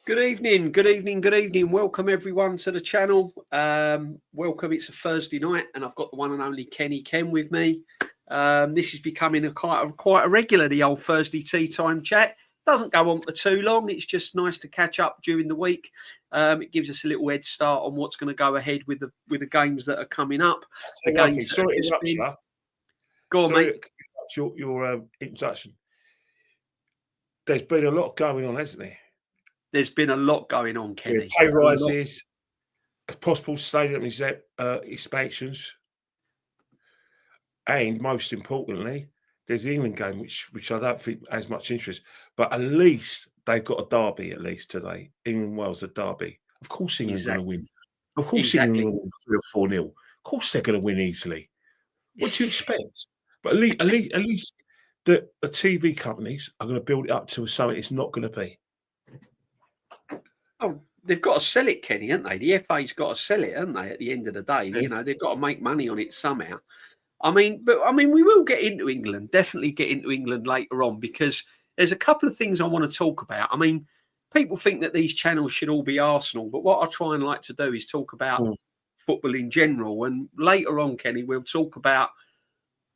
Good evening, good evening, good evening. Welcome everyone to the channel. Welcome. It's a Thursday night, and I've got the one and only Kenny Ken with me. This is becoming quite a regular, the old Thursday tea time chat. Doesn't go on for too long. It's just nice to catch up during the week. It gives us a little head start on what's going to go ahead with the games that are coming up. The games. Sorry to interrupt you. Go on, mate. Your introduction. There's been a lot going on, hasn't there? There's been a lot going on, Kenny. Pay rises, possible stadium expansions, and most importantly, there's the England game, which I don't think has much interest. But at least they've got a derby at least today. England-Wales, a derby. Of course England's going to win. Of course England will win 3 or 4-0. Of course they're going to win easily. What do you expect? But at least the TV companies are going to build it up to something it's not going to be. Oh, they've got to sell it, Kenny, haven't they? The FA's got to sell it, haven't they? At the end of the day, you know, they've got to make money on it somehow. We will get into England, definitely get into England later on, because there's a couple of things I want to talk about. I mean, people think that these channels should all be Arsenal, but what I try and like to do is talk about football in general. And later on, Kenny, we'll talk about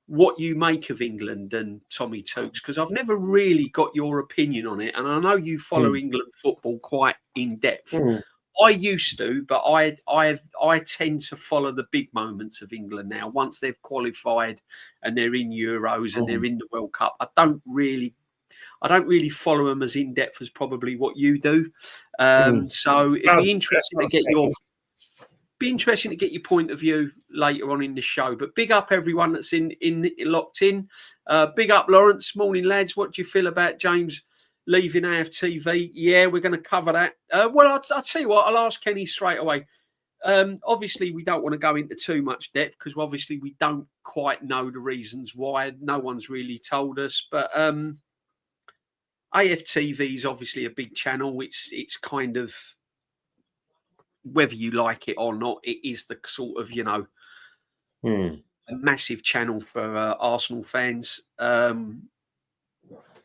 what you make of England and Tommy Tooks, because I've never really got your opinion on it. And I know you follow England football quite in depth. I used to, but I tend to follow the big moments of England now. Once they've qualified and they're in Euros and they're in the World Cup, I don't really follow them as in depth as probably what you do. So it'd be interesting to get your point of view later on in the show. But big up everyone that's in locked in. Big up Lawrence. Morning, lads. What do you feel about James leaving AFTV? Yeah, we're going to cover that. Well, I'll tell you what, I'll ask Kenny straight away. Obviously, we don't want to go into too much depth because obviously we don't quite know the reasons why. No one's really told us. But AFTV is obviously a big channel. It's kind of, whether you like it or not, it is the sort of, a massive channel for Arsenal fans.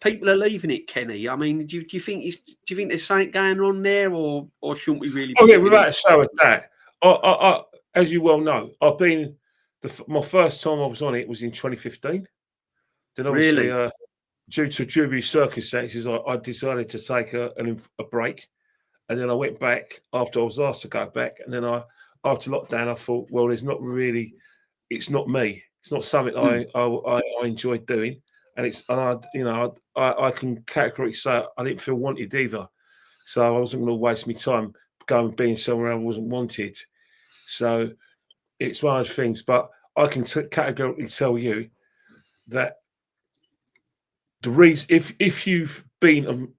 People are leaving it, Kenny. I mean, do you think there's something going on there, or shouldn't we really? Oh yeah, without a shadow of that. I, as you well know, I've been my first time I was on it was in 2015. Then obviously, due to dubious circumstances, I decided to take a break. And then I went back after I was asked to go back. And then after lockdown, I thought, well, it's not me. It's not something I enjoyed doing. And I can categorically say I didn't feel wanted either. So I wasn't going to waste my time going and being somewhere I wasn't wanted. So it's one of those things. But I can categorically tell you that the reason, if you've been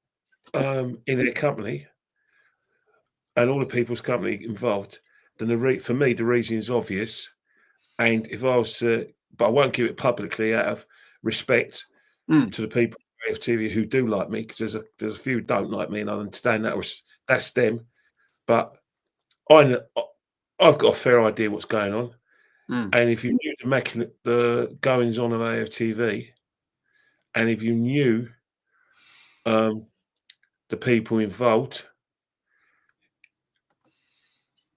in a company, and all the people's company involved, then for me, the reason is obvious. And if I was to, but I won't give it publicly out of respect to the people of TV who do like me, because there's a few who don't like me, and I understand that's them. But I've got a fair idea what's going on. And if you knew the goings on of AFTV, and if you knew the people involved,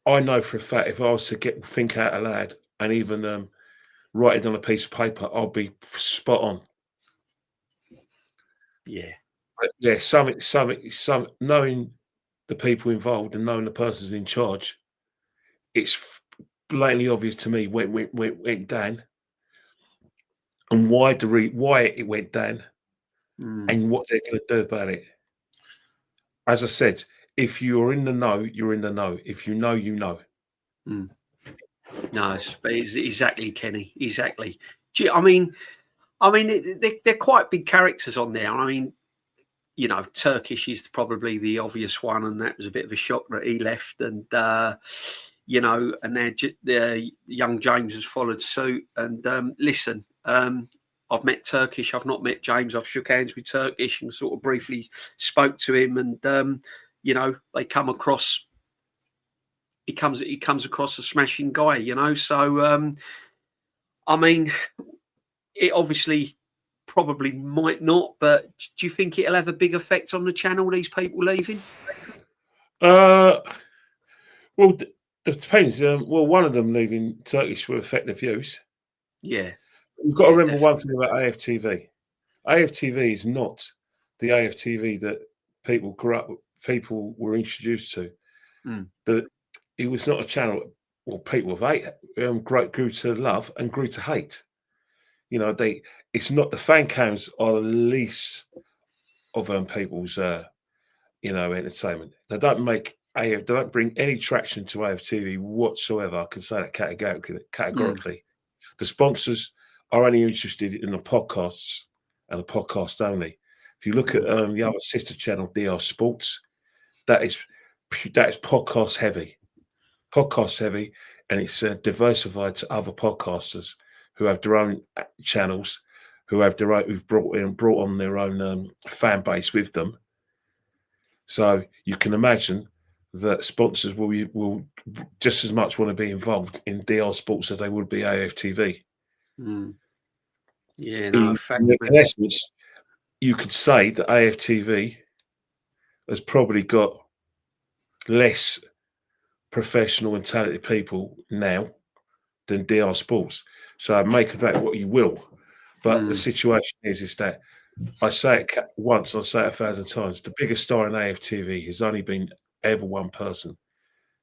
I know for a fact if I was to think out aloud and even write it on a piece of paper, I'll be spot on. Yeah. But yeah, something. Knowing the people involved and knowing the person's in charge, it's blatantly obvious to me went down, and why it went down, and what they're going to do about it. As I said, if you're in the know, you're in the know. If you know, you know. No, it's exactly, Kenny. Exactly. I mean, I mean, they're quite big characters on there. I mean, you know, Turkish is probably the obvious one, and that was a bit of a shock that he left. And you know, and then the young James has followed suit. And listen, I've met Turkish. I've not met James. I've shook hands with Turkish and sort of briefly spoke to him. And you know, they come across. He comes across a smashing guy. You know, so I mean, it obviously probably might not, but do you think it'll have a big effect on the channel, these people leaving? Well, it depends. Well, one of them leaving Turkish will affect the views. Yeah. You've got to remember one thing about AFTV. AFTV is not the AFTV that people were introduced to. That it was not a channel well, people have grew to love and grew to hate. You know, it's not the fan cams are the least of people's you know, entertainment. They don't bring any traction to AFTV whatsoever. I can say that categorically. The sponsors are only interested in the podcasts and the podcast only. If you look at the other sister channel, DR Sports, that is podcast heavy, and it's diversified to other podcasters who have their own channels, who've brought on their own fan base with them. So you can imagine that sponsors will just as much want to be involved in DR Sports as they would be AFTV. Yeah, no, in essence, you could say that AFTV has probably got less professional and talented people now than DR Sports. So make of that what you will. But the situation is that I say it once, I'll say it 1,000 times. The biggest star in AFTV has only been ever one person.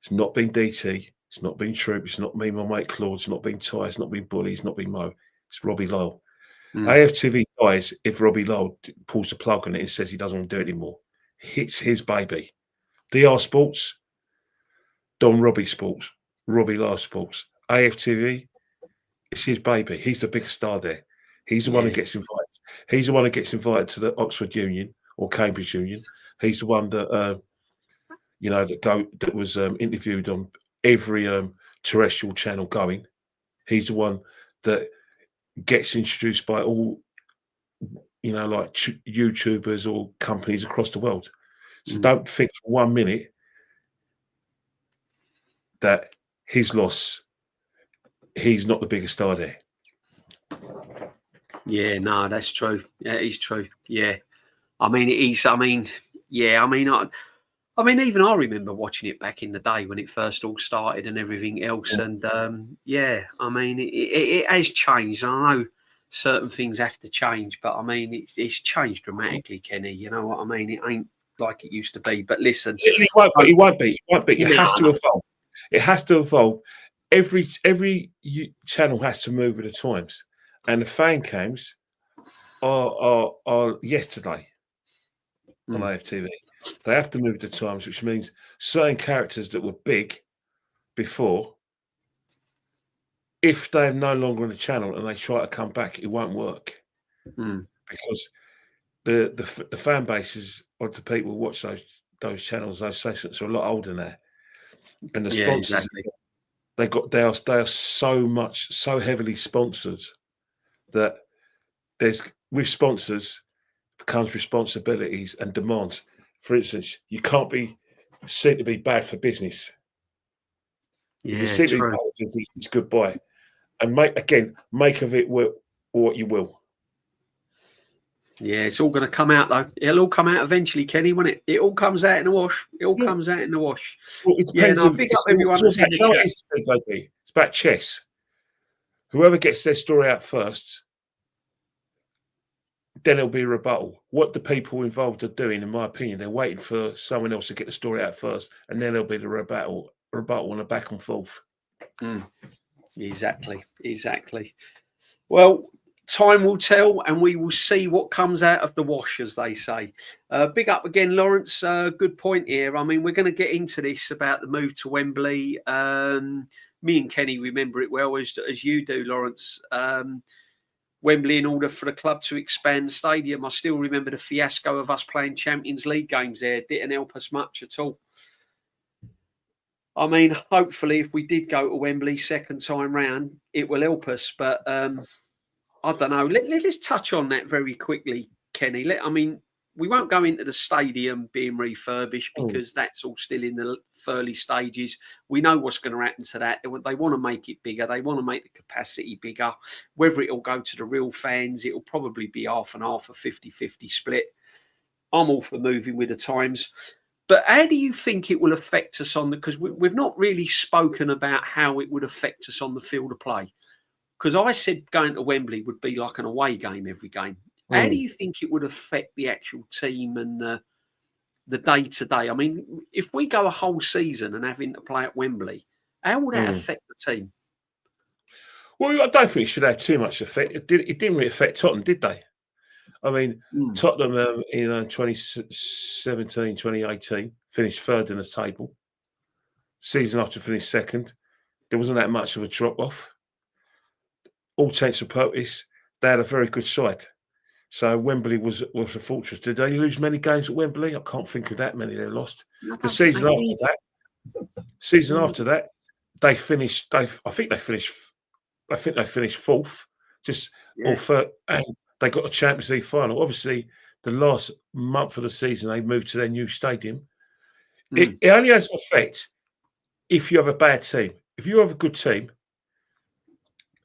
It's not been DT. It's not been Troop. It's not me, my mate Claude. It's not been Ty. It's not been Bully. It's not been Mo. It's Robbie Lowell. AFTV dies if Robbie Lowell pulls the plug on it and says he doesn't want to do it anymore. It's his baby. DR Sports, Don Robbie Sports, Robbie Lowell Sports. AFTV, it's his baby. He's the biggest star there. He's the one who gets invited. He's the one who gets invited to the Oxford Union or Cambridge Union. He's the one that you know that was interviewed on every terrestrial channel going. He's the one that gets introduced by all, you know, like YouTubers or companies across the world. So don't think for 1 minute that his loss, he's not the biggest star there. Yeah, no, that's true. Yeah, it is true. Yeah. I mean, it is. I mean, yeah, I mean, even I remember watching it back in the day when it first all started and everything else. And yeah, I mean, it has changed. I know certain things have to change, but I mean, it's changed dramatically, Kenny. You know what I mean? It ain't like it used to be. But listen, it won't be. It has to evolve. It has to evolve. Every channel has to move with the times, and the fan cams are yesterday on AFTV. They have to move the times, which means certain characters that were big before, if they're no longer on the channel and they try to come back, it won't work because the fan bases of the people who watch those channels, those sessions are a lot older now, and the sponsors they are so heavily sponsored that with sponsors becomes responsibilities and demands. For instance, you can't be seen to be bad for business. Yeah, if you see to be bad for business, it's goodbye. And make of it what you will. Yeah, it's all going to come out though. It'll all come out eventually, Kenny, won't it? It all comes out in the wash. It all comes out in the wash. Well, it depends. Yeah, no, big up everyone that's in the chat. It's about chess. Whoever gets their story out first, then it'll be a rebuttal. What the people involved are doing, in my opinion, they're waiting for someone else to get the story out first, and then there'll be the rebuttal and a back and forth. Exactly. Well, time will tell, and we will see what comes out of the wash, as they say. Big up again, Lawrence. Good point here. I mean, we're going to get into this about the move to Wembley. Me and Kenny remember it well, as you do, Lawrence. Wembley in order for the club to expand the stadium. I still remember the fiasco of us playing Champions League games there. It didn't help us much at all. I mean, hopefully, if we did go to Wembley second time round, it will help us. But I don't know. Let's touch on that very quickly, Kenny. I mean, we won't go into the stadium being refurbished because that's all still in the early stages. We know what's going to happen to that. They want to make it bigger. They want to make the capacity bigger. Whether it'll go to the real fans, it'll probably be half and half, a 50-50 split. I'm all for moving with the times. But how do you think it will affect us on because we've not really spoken about how it would affect us on the field of play. Because I said going to Wembley would be like an away game every game. How do you think it would affect the actual team and the day-to-day? I mean, if we go a whole season and having to play at Wembley, how would that affect the team? Well, I don't think it should have too much effect. It didn't really affect Tottenham, did they? I mean, Tottenham in 2017, 2018 finished third in the table. Season after finished second. There wasn't that much of a drop-off. All intents and purposes, they had a very good side. So Wembley was a fortress. Did they lose many games at Wembley? I can't think of that many they lost. The season after that, they finished. I think they finished fourth, or third, and they got a Champions League final. Obviously, the last month of the season, they moved to their new stadium. It only has an effect if you have a bad team. If you have a good team,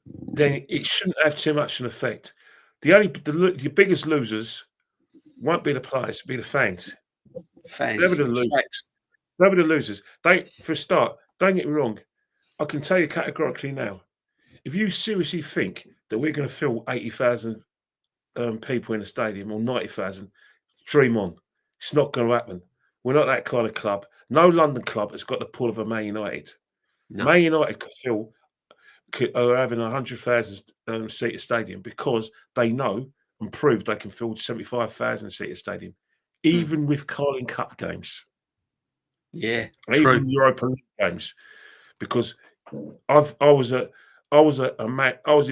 then it shouldn't have too much an effect. The biggest losers won't be the players, it'll be the fans. They'll be the losers. They'll be the losers. For a start, don't get me wrong. I can tell you categorically now, if you seriously think that we're going to fill 80,000 people in the stadium or 90,000, dream on. It's not going to happen. We're not that kind of club. No London club has got the pull of a Man United. No. Man United are having a 100,000 seater stadium because they know and prove they can fill 75,000 seater stadium, even with Carling Cup games. Yeah, even Europa League games. Because I was in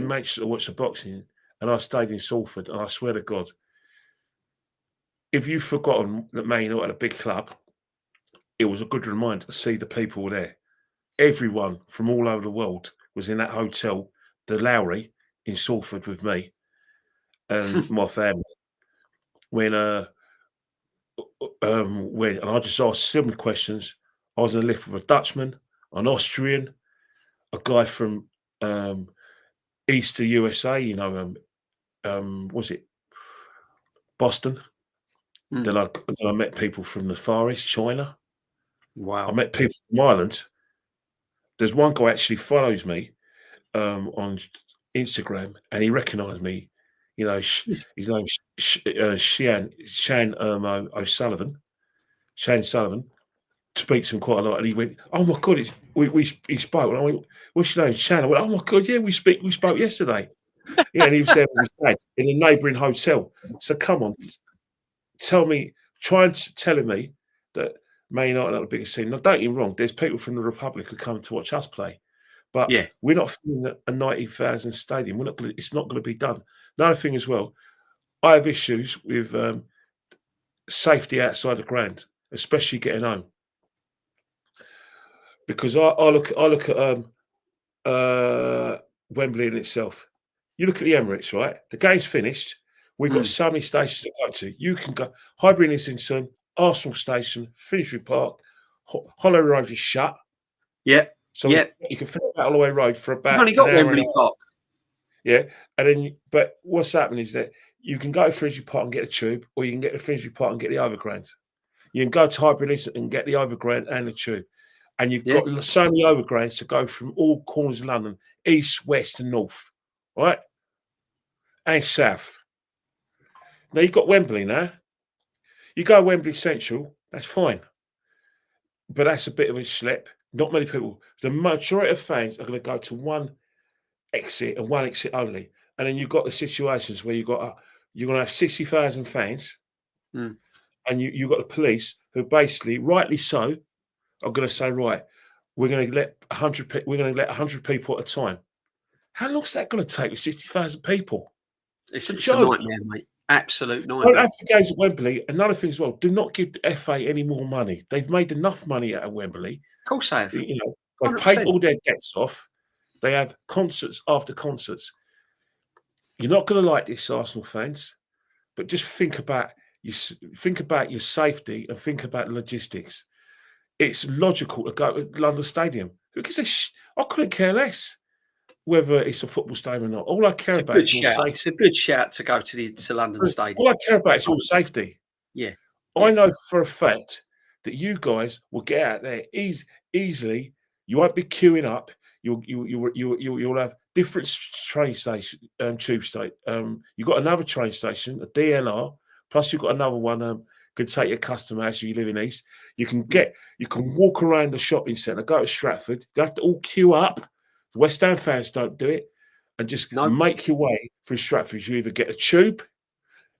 Manchester to watch the boxing, and I stayed in Salford, and I swear to God, if you've forgotten that Man United are a big club, it was a good reminder to see the people there. Everyone from all over the world was in that hotel, the Lowry in Salford, with me and my family. And I just asked similar questions. I was in a lift with a Dutchman, an Austrian, a guy from East to USA. Was it Boston? Then I met people from the Far East, China. Wow! I met people from Ireland. There's one guy actually follows me on Instagram, and he recognised me. His name's Shan O'Sullivan. Shan Sullivan speaks to him quite a lot, and he went, "Oh my God!" He spoke, and I went, "What's your name, Shan?" I went, "Oh my God, yeah, we spoke yesterday." Yeah, and he was there with his dad in a neighbouring hotel. So come on, try and telling me that Man United are the biggest team. Now, don't get me wrong. There's people from the Republic who come to watch us play, but we're not filling a 90,000 stadium. It's not going to be done. Another thing as well, I have issues with safety outside the ground, especially getting home, because I look at Wembley in itself. You look at the Emirates, right? The game's finished. We've got so many stations to go to. You can go Highbury and Islington, Arsenal Station, Finsbury Park, Hollow Road is shut. Yeah. So you can fit that Holloway Road for about. You've only got Wembley Park. Yeah, but what's happening is that you can go to Finsbury Park and get a tube, or you can get to Finsbury Park and get the overground. You can go to Highbury and Islington and get the overground and the tube, and you've got so many overgrounds to go from all corners of London, east, west, and north, right, and south. Now you've got Wembley now. You go Wembley Central, that's fine. But that's a bit of a schlep. Not many people. The majority of fans are going to go to one exit and one exit only. And then you've got the situations where you're going to have 60,000 fans, and you've got the police who basically, rightly so, are going to say, right, we're going to let 100 people at a time. How long is that going to take with 60,000 people? It's a a joke. nightmare, mate. Absolute Don't nightmare. have the games at Wembley. Another thing as well, do not give the FA any more money. They've made enough money out of Wembley. Of course they have. You know, they've 100%. paid all their debts off. They have concerts after concerts. You're not going to like this, Arsenal fans, but just think about your safety and think about logistics. It's logical to go to London Stadium. Who gives a I couldn't care less whether it's a football stadium or not. All I care about is your safety. It's a good shout to go to London Stadium. All I care about is your safety. Yeah. I know for a fact that you guys will get out there easily. You won't be queuing up. You'll have different train station, tube station. You've got another train station, a DLR. Plus, you've got another one. Could take your customer as you live in East. You can walk around the shopping centre, go to Stratford. You have to all queue up. The West Ham fans don't do it, and just make your way through Stratford. You either get a tube.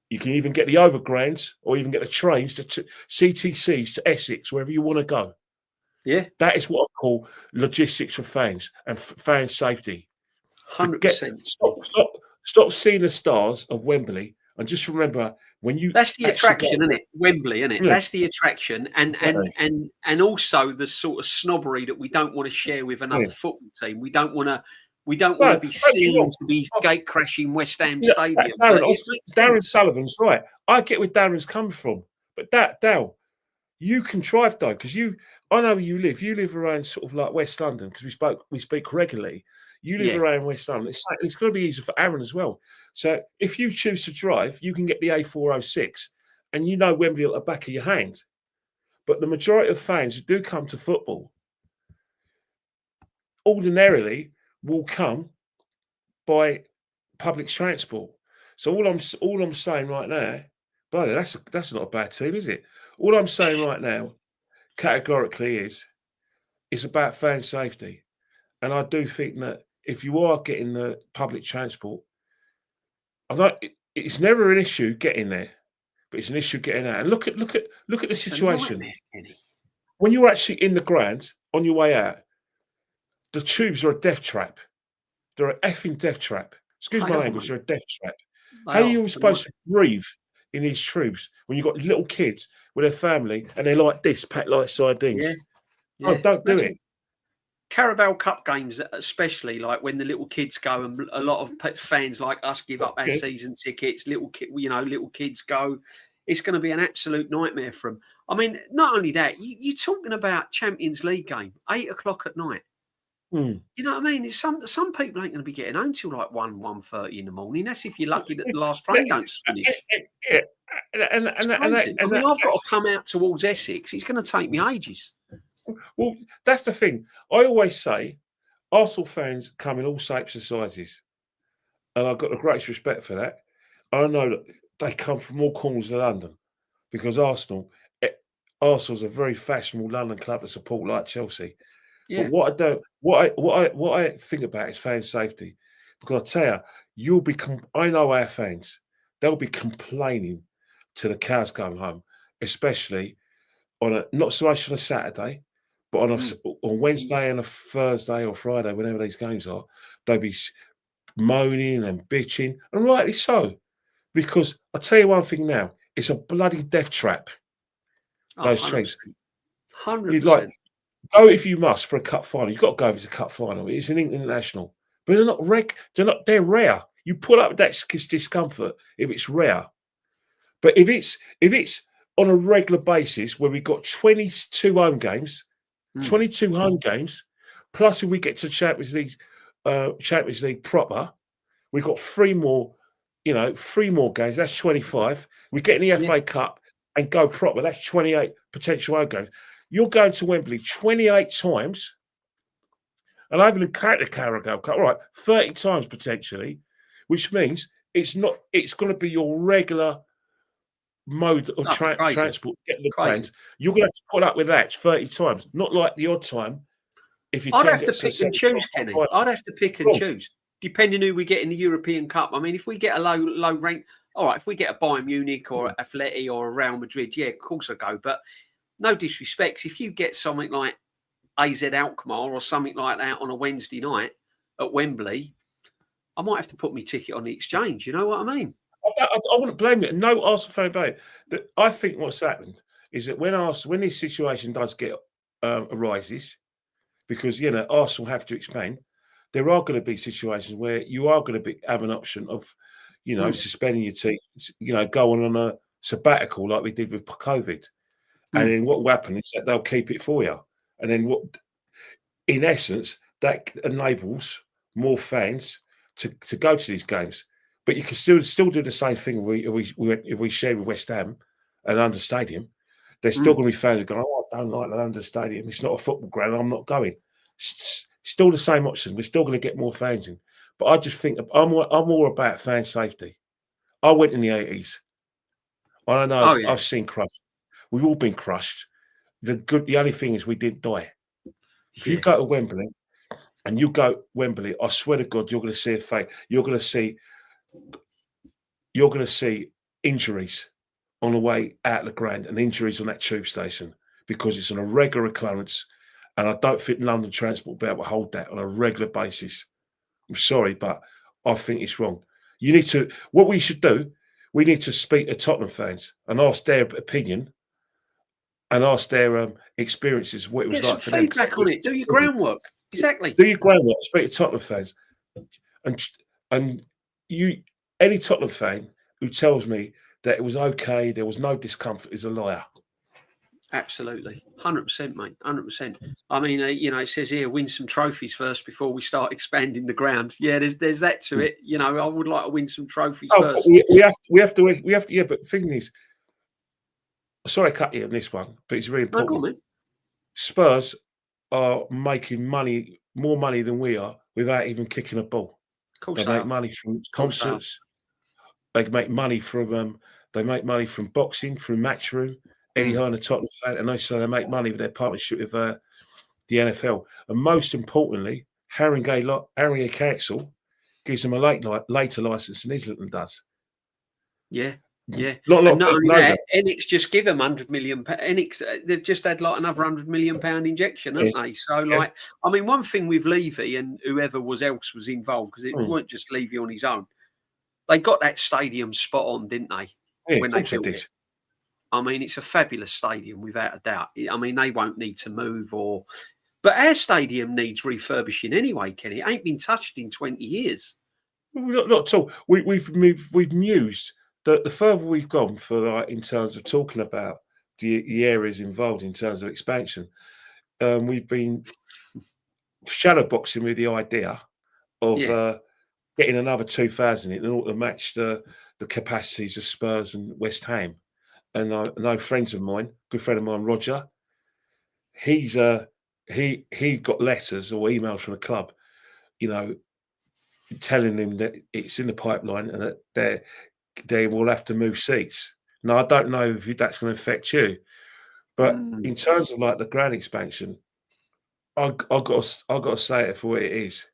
You can even get the overgrounds or even get the trains to CTCs to Essex, wherever you want to go. Yeah. That is what I call logistics for fans and fan safety. 100%. Stop seeing the stars of Wembley and just remember when you... That's the attraction, isn't it? Wembley, isn't it? Yeah. That's the attraction. And also the sort of snobbery that we don't want to share with another football team. We don't want to be seen to be gate crashing West Ham Stadium. Darren Sullivan's right. I get where Darren's come from, but Dal, you can drive though, because I know where you live. You live around sort of like West London because we speak regularly. You live around West London. It's going to be easier for Aaron as well. So if you choose to drive, you can get the A406, and you know Wembley at the back of your hand. But the majority of fans who do come to football ordinarily will come by public transport. So all I'm saying right now, brother, that's not a bad team, is it? All I'm saying right now, categorically, is it's about fan safety, and I do think that if you are getting the public transport, it's never an issue getting there, but it's an issue getting out. And look at the situation. When you're actually in the ground on your way out, the tubes are a death trap. They're an effing death trap. Excuse my language. They're a death trap. How are you supposed to breathe in these tubes when you've got little kids with their family and they're like this, packed like sardines? Yeah. Oh, don't do it. Carabao Cup games, especially like when the little kids go, and a lot of fans like us give up our season tickets. Little kids go. It's going to be an absolute nightmare for them. I mean, not only that, you're talking about Champions League game, 8 o'clock at night. You know what I mean? Some people ain't going to be getting home till like 1:30 in the morning. That's if you're lucky that the last train don't finish. And I've got to come out towards Essex. It's going to take me ages. Well, that's the thing. I always say Arsenal fans come in all shapes and sizes, and I've got the greatest respect for that. I know that they come from all corners of London because Arsenal's a very fashionable London club to support, like Chelsea. Yeah. But what I think about is fan safety, because I tell you, I know our fans, they'll be complaining till the cows come home, especially not so much on a Saturday, but on Wednesday and a Thursday or Friday, whenever these games are, they'll be moaning and bitching, and rightly so, because I'll tell you one thing now, it's a bloody death trap. Those things. 100%. Go if you must for a cup final. You've got to go if it's a cup final. It's an international. But they're not they're rare. You put up with that discomfort if it's rare. But if it's on a regular basis where we've got 22 home games, 22 home games, plus if we get to Champions League proper, we've got three more games. That's 25. We get in the FA Cup and go proper. That's 28 potential home games. You're going to Wembley 28 times, and I haven't even counted the Carabao Cup. All right, 30 times potentially, which means it's going to be your regular mode of transport to get the ground. You're going to have to put up with that 30 times, not like the odd time. I'd have to pick and choose, Kenny. I'd have to pick and choose, depending who we get in the European Cup. I mean, if we get a low rank, all right. If we get a Bayern Munich or Atleti or a Real Madrid, yeah, of course I go, but. No disrespect, if you get something like AZ Alkmaar or something like that on a Wednesday night at Wembley, I might have to put my ticket on the exchange. You know what I mean? I wouldn't blame it. No Arsenal fan about it. That I think what's happened is that when this situation does get arises, because Arsenal have to expand, there are going to be situations where you are going to have an option of, suspending your team, going on a sabbatical like we did with COVID, and then what will happen is that they'll keep it for you, and then in essence, that enables more fans to go to these games. But you can still do the same thing if we share with West Ham an under stadium. There's still going to be fans going, "Oh, I don't like the under stadium. It's not a football ground. I'm not going." Still the same option. We're still going to get more fans in. But I just think I'm more about fan safety. I went in the 80s. I don't know. I've seen crushed. We've all been crushed. The only thing is we didn't die. If you go to Wembley and you go Wembley, I swear to God, you're going to see a fate. You're going to see injuries on the way out of the ground and injuries on that tube station because it's on a regular occurrence. And I don't think London Transport will be able to hold that on a regular basis. I'm sorry, but I think it's wrong. What we should do, we need to speak to Tottenham fans and ask their opinion and ask their experiences, what it was like for them. Get some feedback on it. Do your groundwork. Exactly. Do your groundwork. Speak to Tottenham fans. And any Tottenham fan who tells me that it was okay, there was no discomfort, is a liar. Absolutely. 100%, mate. 100%. I mean, it says here, win some trophies first before we start expanding the ground. Yeah, there's that to it. I would like to win some trophies first. We have to. Yeah, but the thing is, sorry I cut you on this one, but it's really important. No, go on, man. Spurs are making more money than we are without even kicking a ball. They make money from concerts. They make money from boxing, through Matchroom. Eddie Hearn, a Tottenham fan, and they make money with their partnership with the NFL. And most importantly, Harringay Council gives them a later license than Islington does. Yeah. Yeah. Not only that, Enix just give them £100 million. Enix, they've just had like another £100 million injection, haven't they? So, I mean, one thing with Levy and whoever else was involved, because it weren't just Levy on his own, they got that stadium spot on, didn't they? Yeah, when they built it. I mean, it's a fabulous stadium, without a doubt. I mean, they won't need to move but our stadium needs refurbishing anyway, Kenny. It ain't been touched in 20 years. Not at all. We've mused that the further we've gone in terms of talking about the areas involved in terms of expansion, we've been shadowboxing with the idea of getting another 2,000 in order to match the capacities of Spurs and West Ham. And I know friends of mine, good friend of mine, Roger, he got letters or emails from the club, telling him that it's in the pipeline and that they will have to move seats. Now, I don't know if that's going to affect you, but in terms of like the ground expansion, I've got to say it for what it is.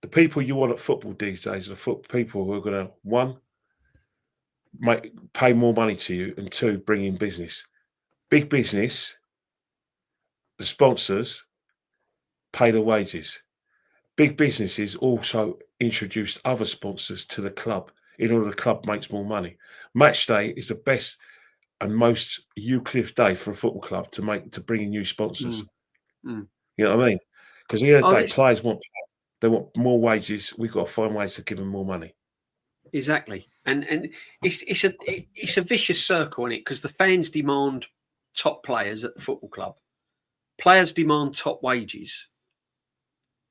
The people you want at football these days are people who are going to, one, pay more money to you, and two, bring in business. Big business, the sponsors, pay the wages. Big businesses also introduce other sponsors to the club in order the club makes more money. Match day is the best and most lucrative day for a football club to bring in new sponsors. You know what I mean? Because at the end of the day, players want more wages. We've got to find ways to give them more money. Exactly, and it's a vicious circle, isn't it? Because the fans demand top players at the football club, players demand top wages,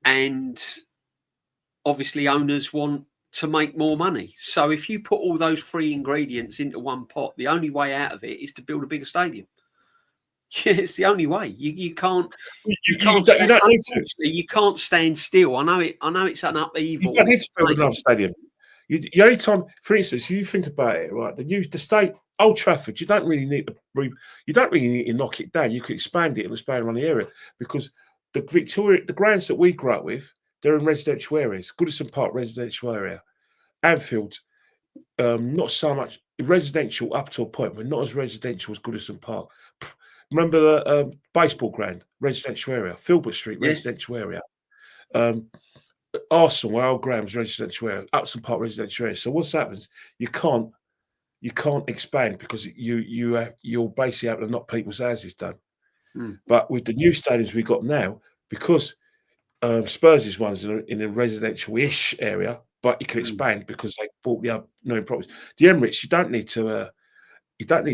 and obviously owners want to make more money. So if you put all those three ingredients into one pot, the only way out of it is to build a bigger stadium. Yeah, it's the only way. You can't. You can't stand still. I know it's an upheaval. You don't need to build another stadium. The only time, for instance, you think about it, right? The state, Old Trafford, you don't really need to knock it down. You could expand it and expand around the area because the grounds that we grew up with, they're in residential areas. Goodison Park, residential area. Anfield, not so much residential up to a point, but not as residential as Goodison Park. Remember the baseball ground, residential area. Filbert Street, residential area. Arsenal, where old Graham's residential area, Upton Park residential area. So what happens? You can't expand because you're basically able to knock people's houses down. But with the new stadiums we've got now, because Spurs' one's in a residential-ish area, but you can expand because they bought the new properties. The Emirates, you don't need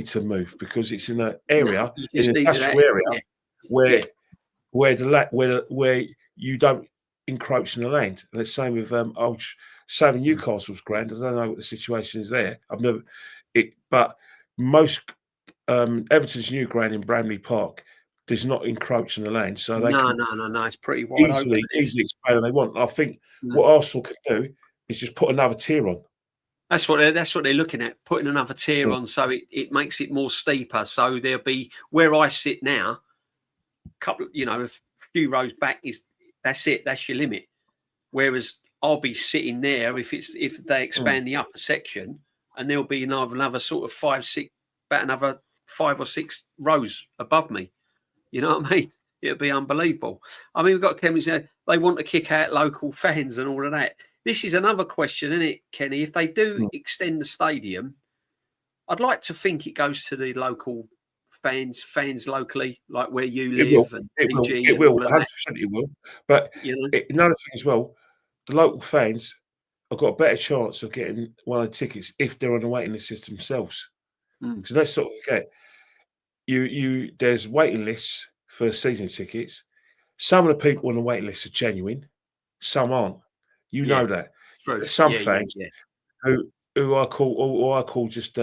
to move because it's in an area, in an industrial area, where you don't encroach in the land. And the same with same in Newcastle's ground. I don't know what the situation is there. But most Everton's new ground in Bramley Park does not encroach on the land, so they can it's pretty wide easily expand when they want. I think what Arsenal can do is just put another tier on. That's what they're looking at, putting another tier on, so it makes it more steeper. So there'll be where I sit now, a few rows back that's it, that's your limit. Whereas I'll be sitting there if they expand the upper section, and there'll be another sort of another 5 or 6 rows above me. You know what I mean? It'll be unbelievable. I mean, we've got Kenny's there. They want to kick out local fans and all of that. This is another question, isn't it, Kenny? If they do extend the stadium, I'd like to think it goes to the local fans locally, like where you live. It will, 100% it will. But another thing as well, the local fans have got a better chance of getting one of the tickets if they're on the waiting list themselves. So let's sort of forget. There's waiting lists for season tickets. Some of the people on the waiting list are genuine, some aren't. You know that. True. Some fans who I call just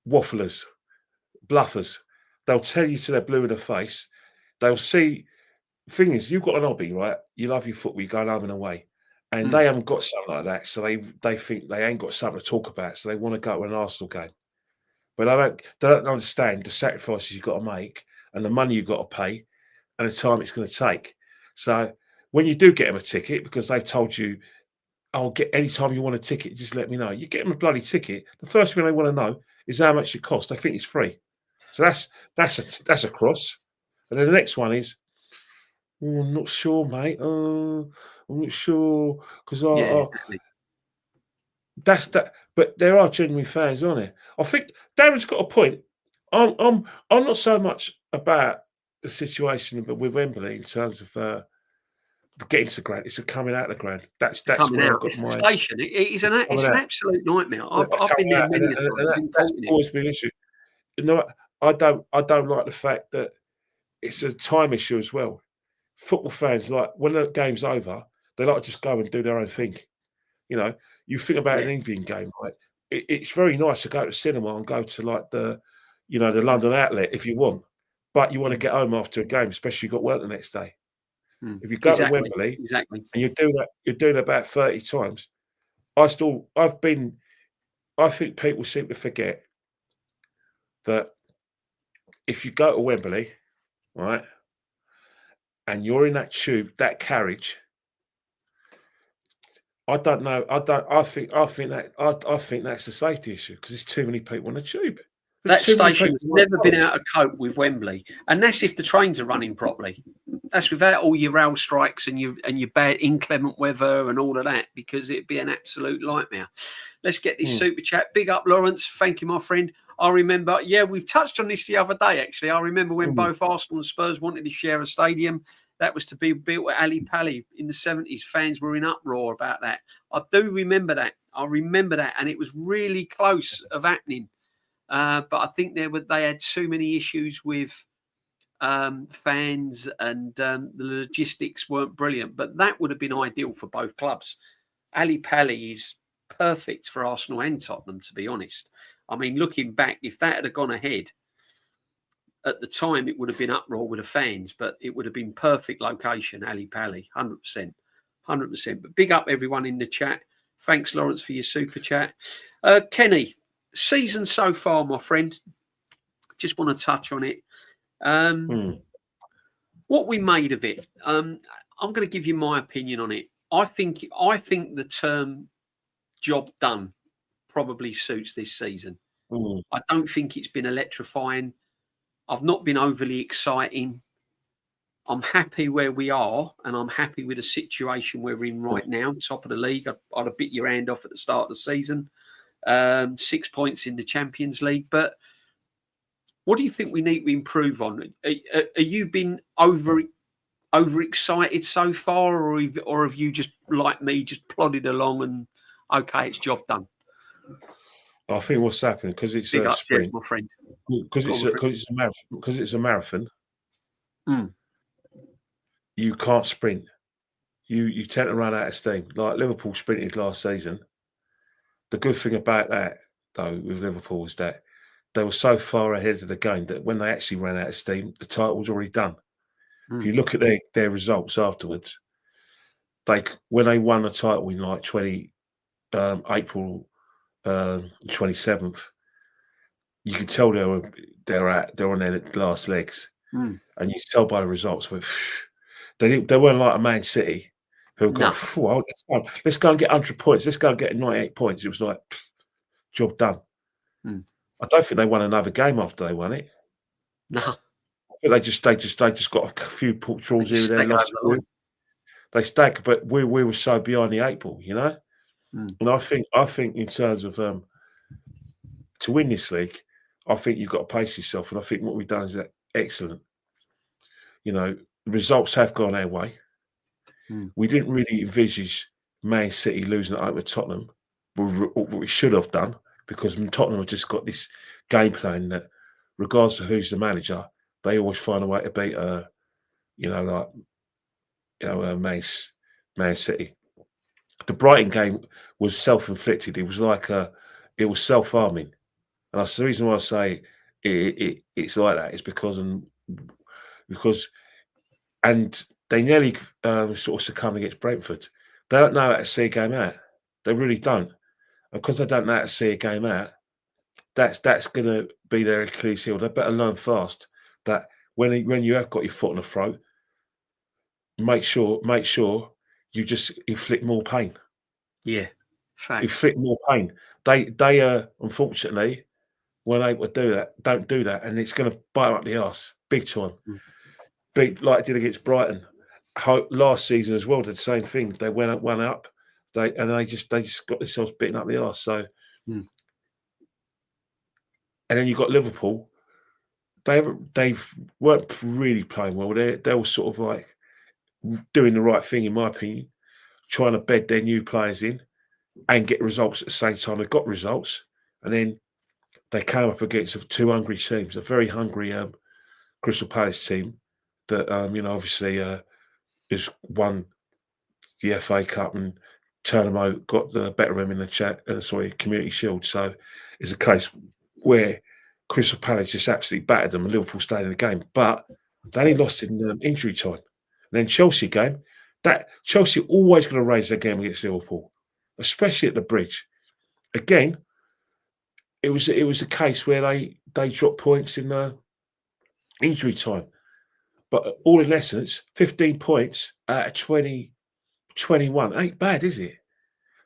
wafflers, bluffers. They'll tell you to their blue in the face. They'll see. Thing is, you've got an hobby, right? You love your football. You go home and away, and they haven't got something like that. So they think they ain't got something to talk about. So they want to go to an Arsenal game. But they don't understand the sacrifices you've got to make and the money you've got to pay and the time it's going to take. So when you do get them a ticket, because they've told you, "I'll get any time you want a ticket, just let me know." You get them a bloody ticket. The first thing they want to know is how much it costs. They think it's free. So that's a cross. And then the next one is, I'm not sure, mate. I'm not sure because exactly. That's that, but there are genuine fans, aren't there? I think Darren's got a point. I'm not so much about the situation with Wembley in terms of getting to the ground. It's a coming out of the ground. That's coming where out. I've got It's my. the station. It's an absolute nightmare. I've been there many times. That's always been an issue. I don't like the fact that it's a time issue as well. Football fans, like when the game's over, they like to just go and do their own thing. You think about an Indian game, right? It's very nice to go to the cinema and go to like the London outlet if you want, but you want to get home after a game, especially you've got work the next day. If you go to Wembley and you're doing that about 30 times, I think people seem to forget that if you go to Wembley, right, and you're in that tube, that carriage, I don't know. I think that's a safety issue because there's too many people on the tube. That station's never been out of cope with Wembley, and that's if the trains are running properly. That's without all your rail strikes and your bad inclement weather and all of that, because it'd be an absolute nightmare. Let's get this super chat. Big up, Lawrence. Thank you, my friend. I remember, we've touched on this the other day, actually. I remember when both Arsenal and Spurs wanted to share a stadium. That was to be built at Ali Pali in the 70s. Fans were in uproar about that. I do remember that. And it was really close of happening. But I think they had too many issues with fans, and the logistics weren't brilliant. But that would have been ideal for both clubs. Ali Pali is perfect for Arsenal and Tottenham, to be honest. I mean, looking back, if that had gone ahead at the time, it would have been uproar with the fans, but it would have been perfect location, Ali Pali, 100%. But big up everyone in the chat. Thanks, Lawrence, for your super chat. Kenny, season so far, my friend. Just want to touch on it. What we made of it. I'm going to give you my opinion on it. I think the term "job done" probably suits this season. I don't think it's been electrifying. I've not been overly exciting. I'm happy where we are, and I'm happy with the situation we're in right now. Top of the league. I'd have bit your hand off at the start of the season. 6 points in the Champions League. But what do you think we need to improve on? Are you been overexcited so far, or have you just, like me, just plodded along and okay, it's job done? I think what's happening because it's Big a up, sprint, Jeff, my friend. because it's a marathon. You can't sprint. You tend to run out of steam. Like Liverpool sprinted last season. The good thing about that, though, with Liverpool is that they were so far ahead of the game that when they actually ran out of steam, the title was already done. If you look at their results afterwards, when they won the title in like April 27th, you could tell they're on their last legs, and you could tell by the results. But they weren't like a Man City who go, well, let's go and get 100 points. Let's go and get 98 points. It was like job done. I don't think they won another game after they won it. No, I think they just got a few draws here and there. Lost they stack, but we were so behind the 8 ball, you know. And I think in terms of to win this league, I think you've got to pace yourself, and I think what we've done is excellent. You know, the results have gone our way. We didn't really envisage Man City losing at home with Tottenham, what we should have done, because Tottenham have just got this game plan that, regardless of who's the manager, they always find a way to beat Man City. The Brighton game was self-inflicted. It was like it was self-harming, and that's the reason why I say it's like that. Is because they nearly sort of succumbed against Brentford. They don't know how to see a game out. They really don't, and because they don't know how to see a game out, that's going to be their Achilles heel. They better learn fast that when you have got your foot on the throat, make sure you just inflict more pain. Yeah, fact. Inflict more pain. They unfortunately, when able to do that, don't do that, and it's going to bite them up the arse big time. Big, like it did against Brighton last season as well. Did the same thing. They went up, they just got themselves bitten up the arse. So, and then you got Liverpool. They weren't really playing well. They were sort of like doing the right thing, in my opinion, trying to bed their new players in and get results at the same time. They got results, and then they came up against two hungry teams, a very hungry Crystal Palace team that obviously has won the FA Cup and Turnham got the better of him in the Community Shield. So it's a case where Crystal Palace just absolutely battered them and Liverpool stayed in the game, but they only lost in injury time. And then Chelsea game, that Chelsea always going to raise their game against Liverpool, especially at the Bridge. Again, it was a case where they dropped points in injury time, but all in essence, 15 points out of 21 ain't bad, is it?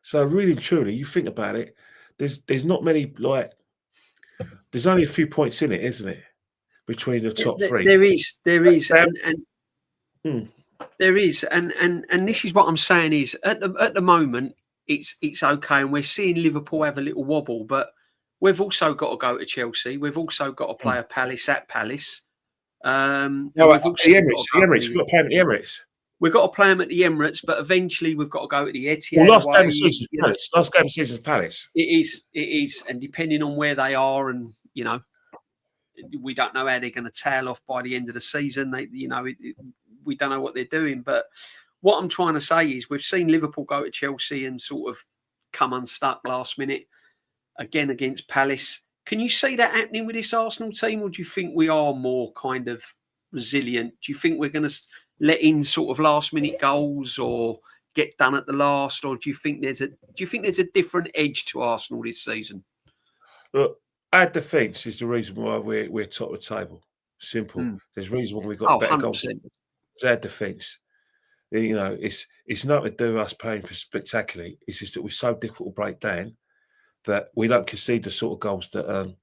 So really and truly, you think about it, there's not many, like, there's only a few points in it, isn't it, between the top three? There is, there is, and this is what I'm saying is at the moment it's okay, and we're seeing Liverpool have a little wobble, but we've also got to go to Chelsea. We've also got to play a Palace at Palace. We've got to play them at the Emirates. We've got to play them at the Emirates, but eventually we've got to go to the Etihad. Well, last game of season Palace. Last game of season Palace. It is, and depending on where they are, and we don't know how they're going to tail off by the end of the season. We don't know what they're doing. But what I'm trying to say is we've seen Liverpool go to Chelsea and sort of come unstuck last minute again against Palace. Can you see that happening with this Arsenal team, or do you think we are more kind of resilient? Do you think we're going to let in sort of last minute goals or get done at the last, or do you think there's a different edge to Arsenal this season? Look, our defence is the reason why we're top of the table. Simple. There's a reason why we've got better 100%. Goals. It's our defence. It's not to do with us playing spectacularly. It's just that we're so difficult to break down that we don't concede the sort of goals that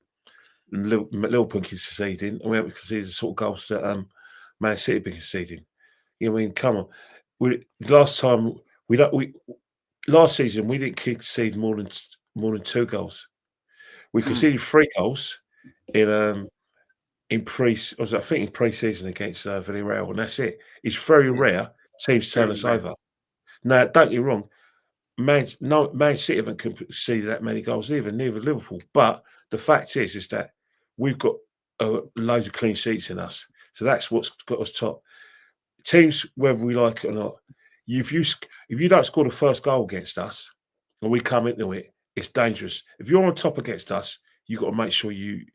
Liverpool can concede in, and we haven't conceded the sort of goals that Man City have been conceding. You know what I mean? Come on. Last season we didn't concede more than 2 goals. We conceded 3 goals in pre-season against Villarreal, and that's it. It's very rare teams turn us over. Now, don't get me wrong, Man City haven't conceded that many goals either, neither Liverpool. But the fact is that we've got loads of clean sheets in us, so that's what's got us top. Teams, whether we like it or not, if you don't score the first goal against us, and we come into it, it's dangerous. If you're on top against us, you've got to make sure you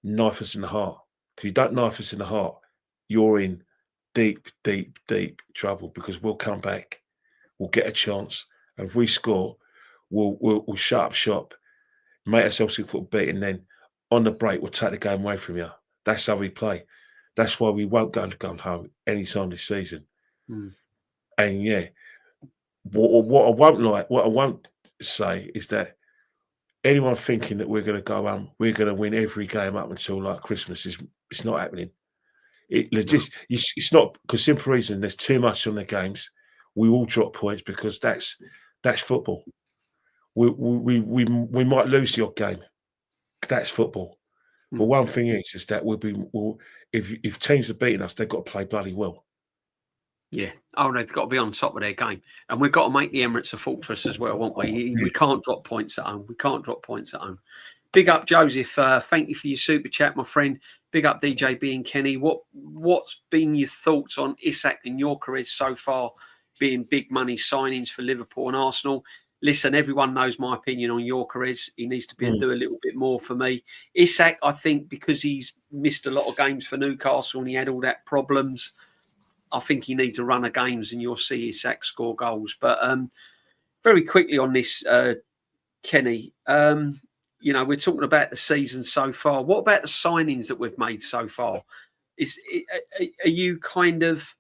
knife us in the heart. Because you don't knife us in the heart, you're in deep, deep, deep trouble, because we'll come back, we'll get a chance, and if we score, we'll shut up shop, make ourselves a foot beat, and then on the break we'll take the game away from you. That's how we play. That's why we won't go home any time this season. And yeah, what I won't say is that anyone thinking that we're going to go we're going to win every game up until like Christmas it's not happening. It's not, because simple reason, there's too much on the games. We will drop points because that's football. We might lose the odd game. That's football. But one thing is that if teams are beating us, they've got to play bloody well. Yeah. Oh, they've got to be on top of their game. And we've got to make the Emirates a fortress as well, won't we? We can't drop points at home. We can't drop points at home. Big up, Joseph. Thank you for your super chat, my friend. Big up, DJB and Kenny. What's been your thoughts on Isak and Gyökeres so far being big money signings for Liverpool and Arsenal? Listen, everyone knows my opinion on Gyökeres. He needs to do a little bit more for me. Isak, I think, because he's missed a lot of games for Newcastle and he had all that problems, I think he needs a run of games and you'll see Isak score goals. But very quickly on this, Kenny, we're talking about the season so far. What about the signings that we've made so far? Are you kind of...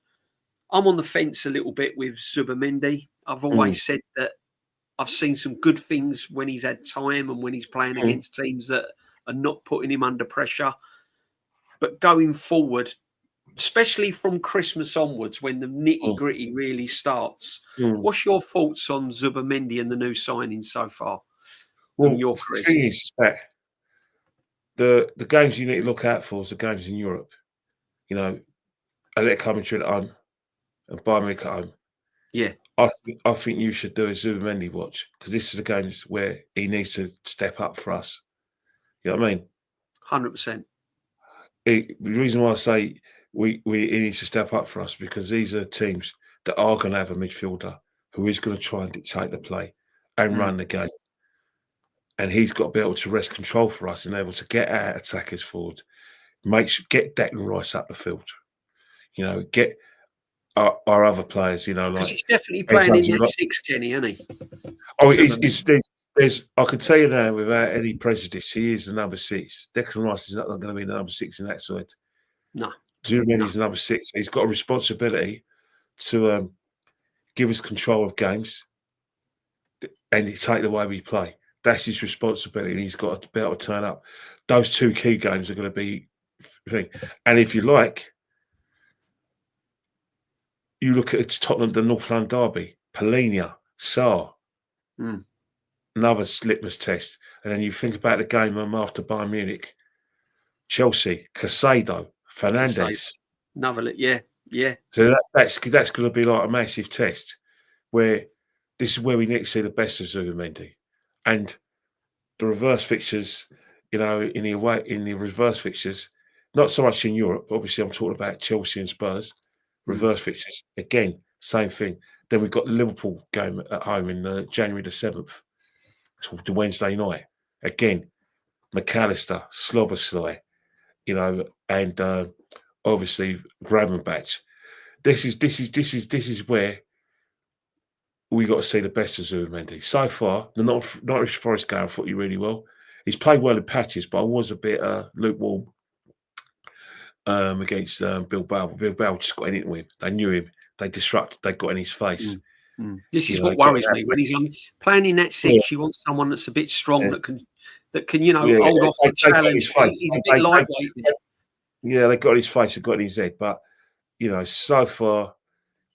I'm on the fence a little bit with Zubimendi. I've always said that I've seen some good things when he's had time and when he's playing against teams that are not putting him under pressure. But going forward, especially from Christmas onwards, when the nitty-gritty really starts, what's your thoughts on Zubimendi and the new signings so far? Well, the thing is that the games you need to look out for is the games in Europe. You know, Atletico Madrid at home and Bayern Munich at home. Yeah. I think you should do a Zubimendi watch, because this is the games where he needs to step up for us. You know what I mean? 100%. The reason why I say he needs to step up for us, because these are teams that are going to have a midfielder who is going to try and dictate the play and run the game. And he's got to be able to wrest control for us and able to get our attackers forward, get Declan Rice up the field, get our other players, like he's definitely playing in that 6, Kenny, isn't he? Oh, I can tell you now, without any prejudice, he is the number 6. Declan Rice is not going to be the number 6 in that side. No. Do you know what I mean? He's the number 6. He's got a responsibility to give us control of games and dictate the way we play. That's his responsibility, and he's got to be able to turn up. Those 2 key games are going to be thing. And if you like, you look at Tottenham, the North London derby, Palhinha, Sarr, another litmus test. And then you think about the game after Bayern Munich, Chelsea, Caicedo, Fernandes. Yeah. So that's going to be like a massive test, where this is where we need to see the best of Zubimendi. And the reverse fixtures, in the reverse fixtures, not so much in Europe. Obviously, I'm talking about Chelsea and Spurs. Reverse fixtures, again, same thing. Then we've got the Liverpool game at home in January the 7th, the Wednesday night. Again, McAllister, Sloboslai, and obviously Gravenberch. This is where we got to see the best of Zubimendi. So far, the Norwich Forest game, I thought he really well. He's played well in patches, but I was a bit lukewarm against Bilbao. Bilbao just got into him. They knew him. They disrupted. They got in his face. This is what worries me when he's playing in that 6. You want someone that's a bit strong that can hold off the challenge. He's a bit lightweight. Yeah, they got in his face. They got in his head. But so far,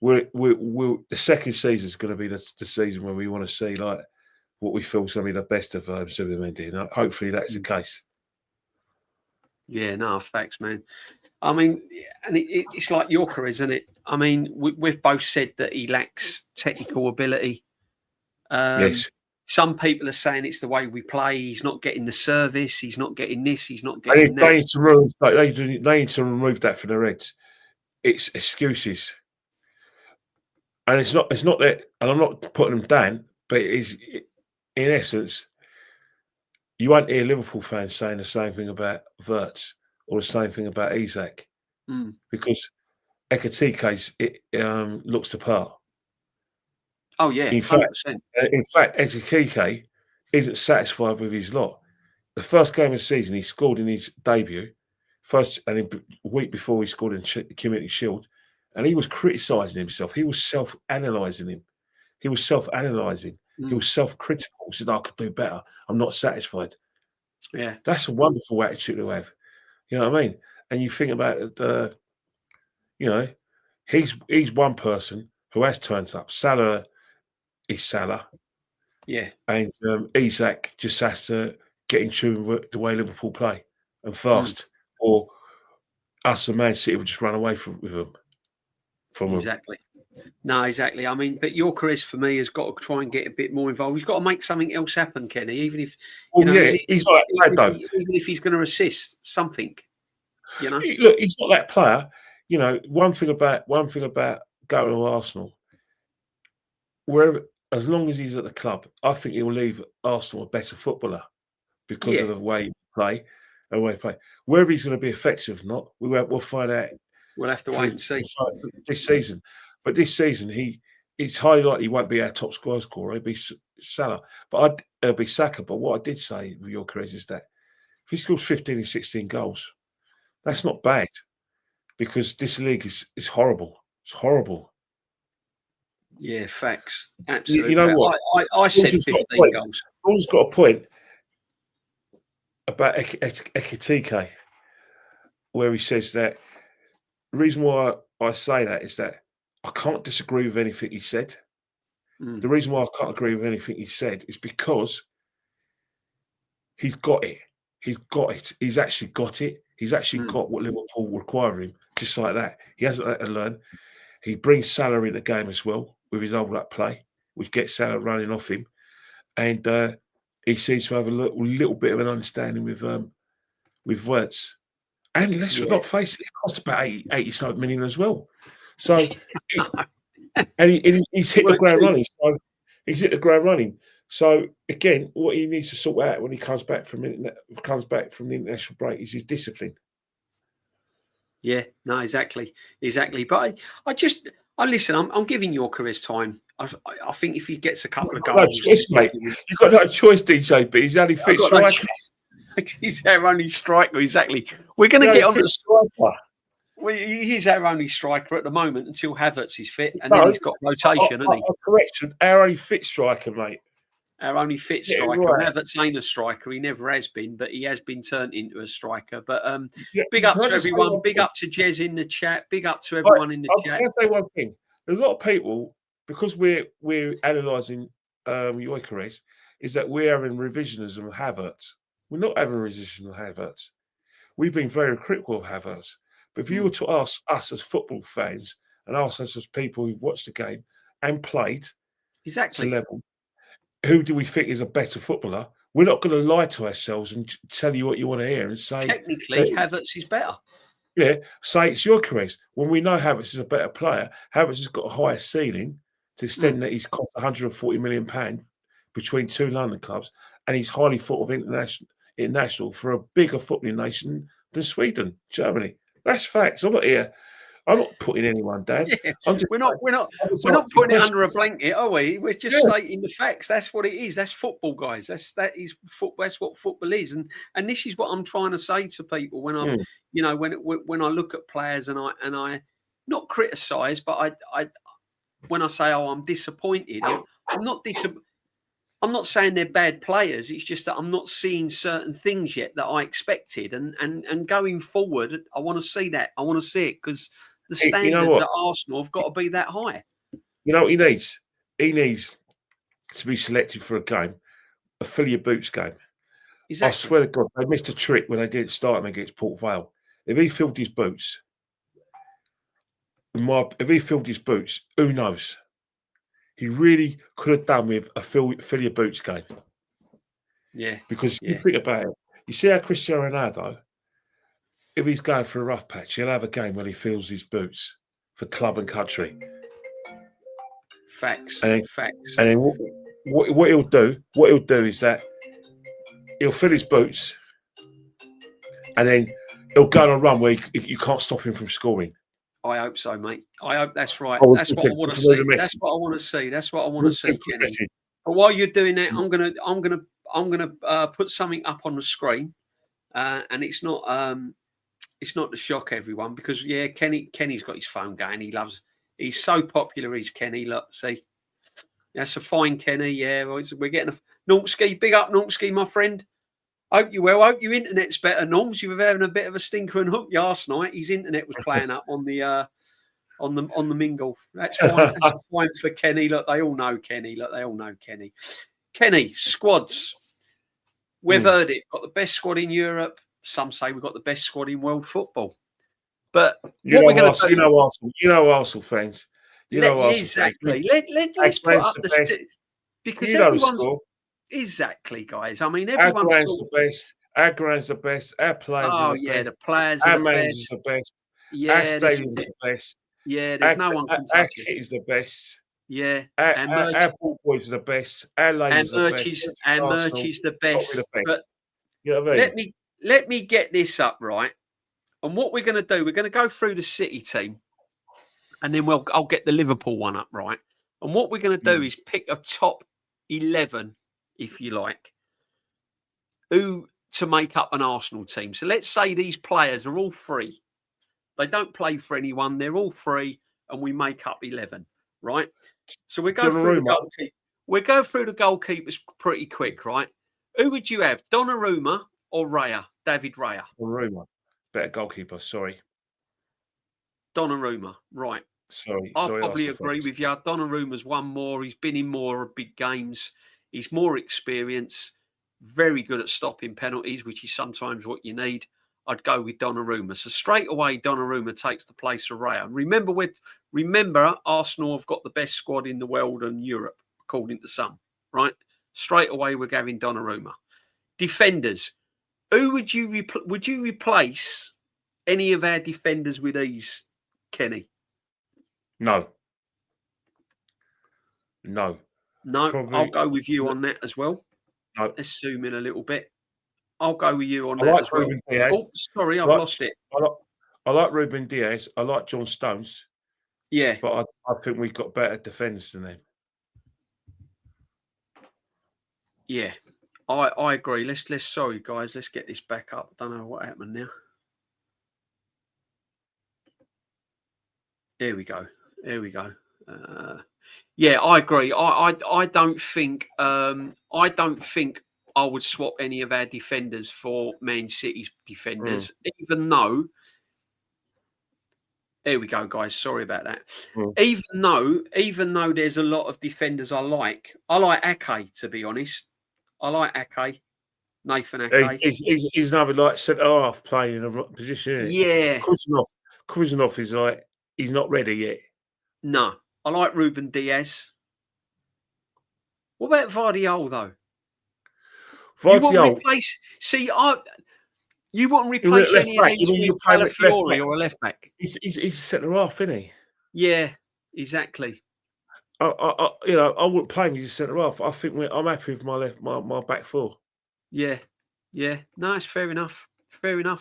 we're the second season is going to be the season where we want to see like what we feel is going to be the best of Zubimendi, and hopefully that's the case. Yeah, no, facts, man. I mean, and it's like your career, isn't it? I mean, we've both said that he lacks technical ability. Yes. Some people are saying it's the way we play. He's not getting the service. He's not getting this. He's not getting that. They need to remove that from their heads. It's excuses, and it's not that. And I'm not putting them down, but it is, in essence, you won't hear Liverpool fans saying the same thing about Wirtz or the same thing about Isak, because Ekitike looks the part. Oh yeah, in fact, Ekitike isn't satisfied with his lot. The first game of the season, he scored in his debut, a week before he scored in the Community Shield, and he was criticising himself. He was self-analysing him. He was self-analysing. He was self-critical. He said, "I could do better. I'm not satisfied." Yeah, that's a wonderful attitude to have. You know what I mean? And you think about it. He's one person who has turned up. Salah is Salah. Yeah, and Isak just has to get in tune with the way Liverpool play and fast, or us and Man City will just run away from him. Exactly. No, exactly. I mean, but your Chris for me has got to try and get a bit more involved. He's got to make something else happen, Kenny. Even if he's not that player, even if he's going to assist something. Look, he's not that player. One thing about going to Arsenal, as long as he's at the club, I think he'll leave Arsenal a better footballer because of the way he play and the way he play. Whether he's going to be effective or not, we'll find out. We'll have to wait and see this season. But this season, it's highly likely he won't be our top scorer. It'll be Salah, but it'll be Saka. But what I did say with your careers is that if he scores 15 and 16 goals, that's not bad, because this league is horrible. It's horrible. Yeah, facts. Absolutely. You know what? I said 15 goals. Paul's got a point about Ekitike, where he says that the reason why I say that is that I can't disagree with anything he said. The reason why I can't agree with anything he said is because he's got it. He's got it. He's actually got it. He's actually got what Liverpool require of him, just like that. He hasn't had to learn. He brings Salah in the game as well with his old play, which gets Salah running off him. And he seems to have a little bit of an understanding with Wirtz. And let's not face it, it cost about 80 million as well. So, he's hit the ground running. So he's hit the ground running. So again, what he needs to sort out when he comes back from the international break is his discipline. Yeah, no, exactly. But I listen. I'm giving your careers time. I think if he gets a couple of goals, no choice, mate. You've got no choice, DJB. He's only fit striker. He's our only striker. Exactly. We're going to get on the striker. Well, he's our only striker at the moment until Havertz is fit, and then he's got rotation, hasn't he? Correction, our only fit striker, mate. Our only fit striker. Right. Havertz ain't a striker. He never has been, but he has been turned into a striker. But big up to everyone. Big up to Jez in the chat. Big up to everyone in the chat. Can I say one thing? There's a lot of people, because we're analysing your careers, is that we're having revisionism of Havertz. We're not having revisionism of Havertz. We've been very critical of Havertz. But if you were to ask us as football fans and ask us as people who've watched the game and played to level, who do we think is a better footballer? We're not going to lie to ourselves and tell you what you want to hear and say. Technically, Havertz is better. Yeah, say it's your careers. When we know Havertz is a better player, Havertz has got a higher ceiling to the extent that he's cost £140 million between two London clubs, and he's highly thought of international for a bigger footballing nation than Sweden, Germany. That's facts. I'm not putting anyone down. Yeah. We're not putting it under a blanket, are we? We're just stating the facts. That's what it is. That's football, guys. That's what football is. And this is what I'm trying to say to people when I'm, when I look at players and I not criticise, but I when I say, I'm disappointed, I'm not disappointed. I'm not saying they're bad players. It's just that I'm not seeing certain things yet that I expected. And going forward, I want to see that. I want to see it because the standards at Arsenal have got to be that high. You know what he needs? He needs to be selected for a game, a fill your boots game. Exactly. I swear to God, they missed a trick when they didn't start him against Port Vale. If he filled his boots, who knows? He really could have done with a fill your boots game. Yeah. Because you think about it, you see how Cristiano Ronaldo, if he's going for a rough patch, he'll have a game when he fills his boots for club and country. Facts. And then what he'll do is that he'll fill his boots, and then he'll go on a run where you can't stop him from scoring. I hope so, mate. I hope that's right. That's what I want to see. That's what I want to see. That's what I want to see, Kenny. But while you're doing that, I'm gonna put something up on the screen, and it's not to shock everyone because Kenny's got his phone going. He's so popular. He's Kenny. Look, see, that's a fine Kenny. Yeah, we're getting a Nortski. Big up Nortski, my friend. Hope you well. Hope your internet's better, Norms. You were having a bit of a stinker and hook last night. His internet was playing up on the mingle. That's fine. That's fine for Kenny. Look, they all know Kenny. Kenny, squads. We've heard it. Got the best squad in Europe. Some say we've got the best squad in world football. But what we're going to do, Arsenal fans. Exactly. Let's put up the because everyone's exactly, guys. I mean, everyone's the best. Our ground's the best. Our players are the best. The players are our the manager's best. the best. Yeah, our stadium's the best. Yeah, there's no one can touch our us. kit is the best. Yeah, our ball boys are the best. Our ladies are the best. Our merch is the best. But you know what I mean? Let me get this up right. And what we're going to do, we're going to go through the City team, and then I'll get the Liverpool one up right. And what we're going to do is pick a top 11, if you like, who to make up an Arsenal team. So let's say these players are all free. They don't play for anyone. They're all free, and we make up 11, right? So we go through the goalkeeper. We go through the goalkeepers pretty quick, right? Who would you have, Donnarumma or Raya? David Raya. Donnarumma, better goalkeeper. Sorry, Donnarumma. Right. I'll probably agree with you. Donnarumma's won more. He's been in more big games. He's more experienced. Very good at stopping penalties, which is sometimes what you need. I'd go with Donnarumma. So straight away, Donnarumma takes the place of Raya. Remember, Arsenal have got the best squad in the world and Europe, according to some. Right? Straight away, we're going Donnarumma. Defenders. Who would you replace any of our defenders with these, Kenny? No. Probably, I'll go with you on that as well. No. Let's zoom in a little bit. I'll go with you on that as well. Oh, sorry, I've lost it. I like Ruben Diaz. I like John Stones. Yeah. But I think we've got better defenders than them. Yeah. I agree. Let's sorry guys, let's get this back up. I don't know what happened now. There we go. Yeah, I agree. I don't think I would swap any of our defenders for Man City's defenders, even though. There we go, guys. Sorry about that. Even though there's a lot of defenders I like Ake, to be honest. I like Ake, Nathan Ake. He's another like centre half playing in a position. Isn't yeah, Kuznov is like he's not ready yet. No, I like Ruben Diaz. What about Vardiol though? You wouldn't replace. You wouldn't replace any of these with Calafiori or a left back. He's a centre half, isn't he? Yeah, exactly. I wouldn't play him as a centre half. I think I'm happy with my back four. Yeah. No, it's fair enough. Going to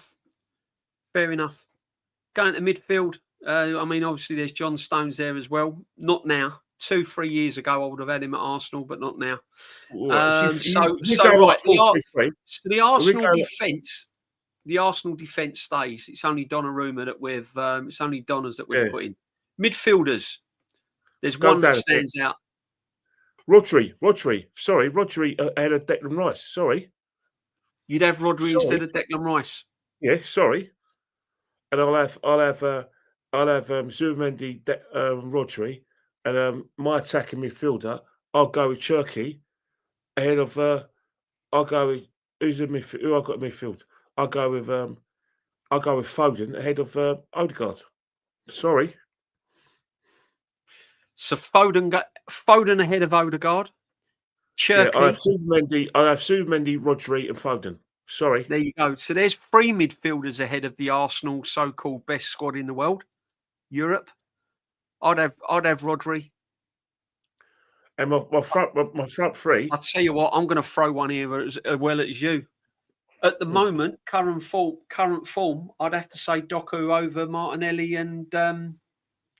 midfield. I mean, obviously, there's John Stones there as well. Not now. 2-3 years ago, I would have had him at Arsenal, but not now. The Arsenal defence stays. It's only Donnarumma that it's only Donnas that we've put in. Midfielders. There's one that stands out. Rodri. Sorry, Rodri ahead of Declan Rice. Sorry. You'd have Rodri instead of Declan Rice. Yeah, sorry. And I'll have I'll have Zubimendi, Rodri, and my attacking midfielder. I'll go with Cherky ahead of. I'll go with who I got in midfield. I'll go with Foden ahead of Odegaard. Sorry. So Foden ahead of Odegaard. Yeah, Cherky. I have Zubimendi, Rodri, and Foden. Sorry. There you go. So there's 3 midfielders ahead of the Arsenal so-called best squad in the world, Europe. I'd have Rodri. And my front three. I'll tell you what, I'm going to throw one here as well as you. At the moment, current form, I'd have to say Doku over Martinelli and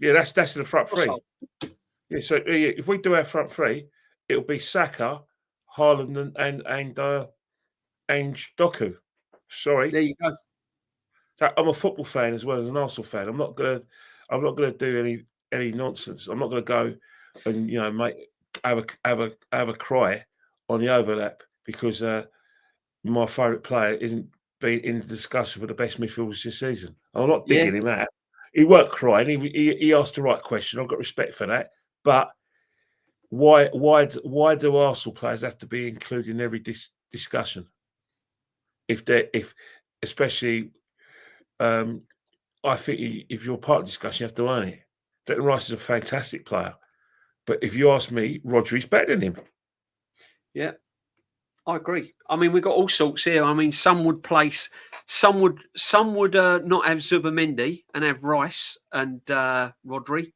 yeah, that's in the front three. Yeah, so if we do our front three, it'll be Saka, Haaland, and Doku. Sorry. There you go. So I'm a football fan as well as an Arsenal fan. I'm not gonna do any nonsense. I'm not gonna go and have a cry on the overlap because my favourite player isn't being in discussion for the best midfielders this season. I'm not digging him out. He weren't crying. He asked the right question. I've got respect for that. But why do Arsenal players have to be included in every discussion? Especially, I think if you're part of the discussion, you have to earn it. Declan Rice is a fantastic player, but if you ask me, Rodri's better than him. Yeah, I agree. I mean, we've got all sorts here. I mean, some would not have Zubimendi and have Rice and Rodri.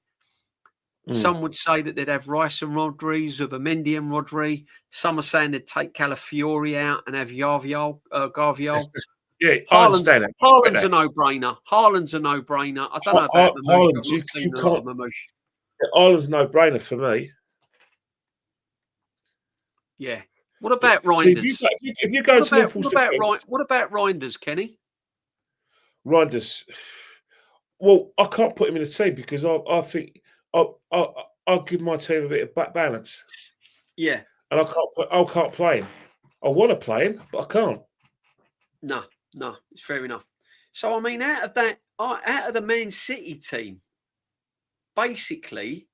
Some would say that they'd have Rice and Rodri, Zubimendi and Rodri. Some are saying they'd take Calafiori out and have Garvial. Yeah, I understand that. Haaland's a no-brainer. Haaland's a no-brainer. I don't know about Haaland's. You can't. Haaland's no-brainer for me. Yeah. What about Reinders? So if you go to Liverpool's what about Reinders, Kenny? Reinders. Well, I can't put him in a team because I think I'll give my team a bit of balance. Yeah. And I can't play him. I want to play him, but I can't. No, it's fair enough. So I mean, out of the Man City team, basically,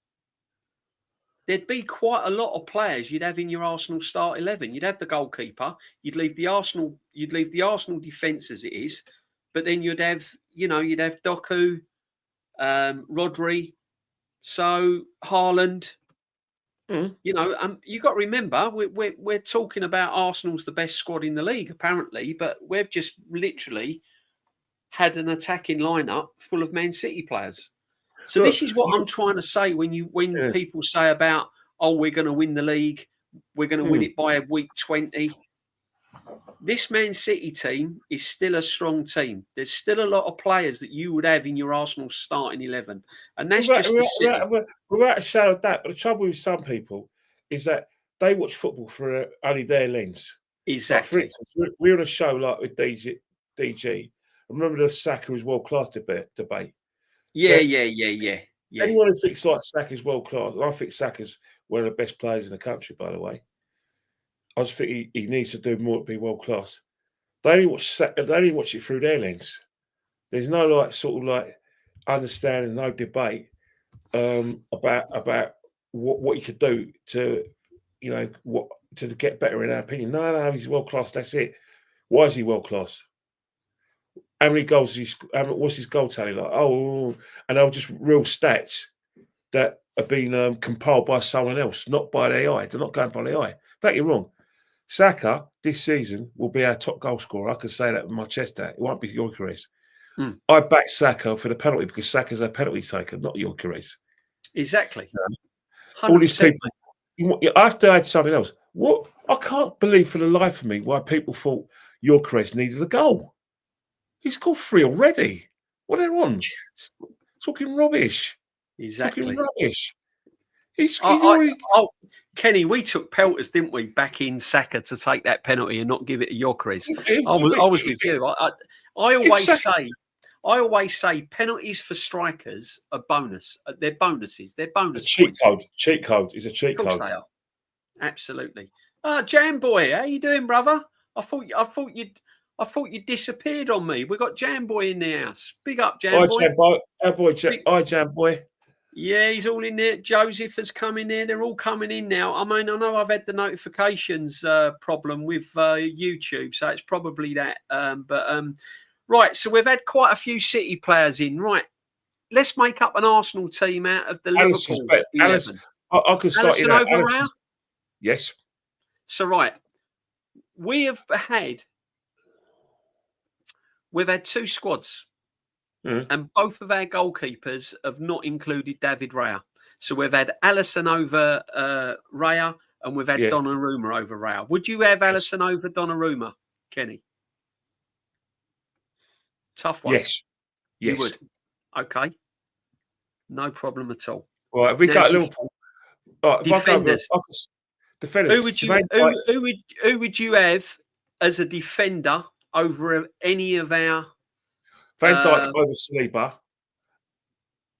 there'd be quite a lot of players you'd have in your Arsenal start 11. You'd have the goalkeeper. You'd leave the Arsenal defence as it is, but then you'd have Doku, Rodri, so Haaland. You got to remember we're talking about Arsenal's the best squad in the league apparently, but we've just literally had an attacking lineup full of Man City players. So this is what I'm trying to say when people say about, oh, we're going to win the league, we're going to win it by week 20. This Man City team is still a strong team. There's still a lot of players that you would have in your Arsenal starting 11. And that's without a shadow of doubt. But the trouble with some people is that they watch football for only their lens. Exactly. Like for instance, we're on a show like with DG. I remember the Saka is world-class debate. Yeah. Anyone who thinks like Saka's world-class, and I think Saka's one of the best players in the country, by the way. I just think he needs to do more to be world class. They only watch it through their lens. There's no understanding, no debate about what you could do to get better in our opinion. No, he's world class. That's it. Why is he world class? How many goals? What's his goal tally like? Oh, and they're just real stats that have been compiled by someone else, not by the eye. They're not going by the eye. Don't get me wrong. Saka this season will be our top goal scorer. I can say that with my chest out. It won't be Gyökeres. I back Saka for the penalty because Saka's a penalty taker, not Gyökeres. Exactly. All these people. I have to add something else. What? I can't believe for the life of me why people thought Gyökeres needed a goal. He's scored 3 already. What are they on? Talking rubbish. Exactly. Talking rubbish. He's already. Kenny, we took pelters, didn't we, back in Saka to take that penalty and not give it to Gyökeres. I was with you. I always say penalties for strikers are bonus. They're bonuses. They're bonus points. Code. Cheat code is a cheat code. Of course they are. Absolutely. Jam boy, how you doing, brother? I thought I thought you disappeared on me. We've got Jam Boy in the house. Big up, Jam Hi, Boy. Jam Boy. Hi, Jam Boy. Yeah, he's all in there. Joseph has come in there. They're all coming in now. I mean, I know I've had the notifications problem with YouTube, so it's probably that. Right, so we've had quite a few City players in. Right, let's make up an Arsenal team out of the Liverpool 11. I could start Alisson over Raya? Yes. So, right, we've had 2 squads. And both of our goalkeepers have not included David Raya. So we've had Alisson over Raya, and we've had Donnarumma over Raya. Would you have Alisson over Donnarumma, Kenny? Tough one. Yes. You would. Okay. No problem at all. Right, if we got Liverpool. Right, defenders. Defenders. Who would you have as a defender over any of our? Van Dijk over Saliba.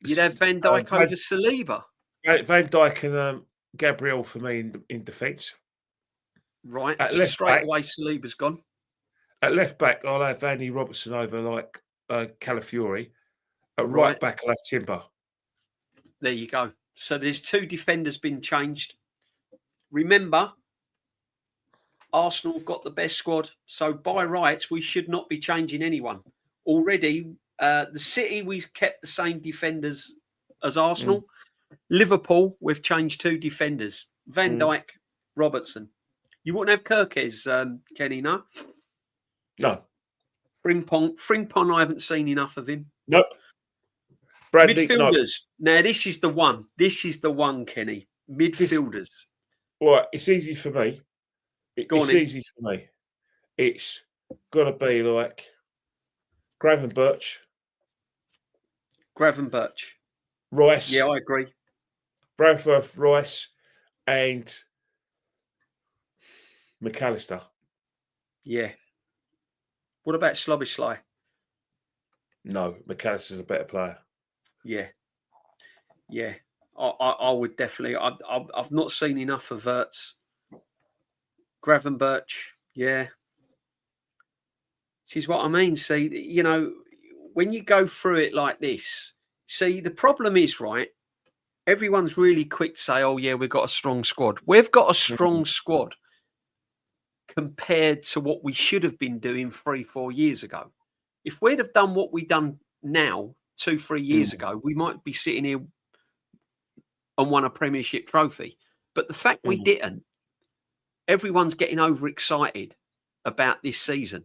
You'd have Van Dijk over Saliba. Van Dijk and Gabriel for me in defence. Right. Straight away, Saliba's gone. At left back, I'll have Andy Robertson over like Calafiori. At right back, I'll have Timber. There you go. So there's 2 defenders been changed. Remember, Arsenal have got the best squad. So by rights, we should not be changing anyone. Already, the City, we've kept the same defenders as Arsenal. Liverpool, we've changed 2 defenders. Van Dijk, Robertson. You wouldn't have Kirkes, Kenny, no? No. Frimpong, I haven't seen enough of him. Nope. Midfielders. No. Now, this is the one. This is the one, Kenny. Midfielders. Right, it's easy for me. Easy for me. It's got to be like Gravenberch. Rice. Yeah, I agree. Bradford, Rice, and McAllister. Yeah. What about Sloboslai? No, McAllister's a better player. Yeah. Yeah. I would definitely. I've not seen enough of Wirtz. Gravenberch. Yeah. This is what I mean. See, you know, when you go through it like this, see, the problem is, right, everyone's really quick to say, oh, yeah, we've got a strong squad. We've got a strong squad compared to what we should have been doing 3-4 years ago. If we'd have done what we've done now, 2-3 years ago, we might be sitting here and won a Premiership trophy. But the fact we didn't, everyone's getting overexcited about this season.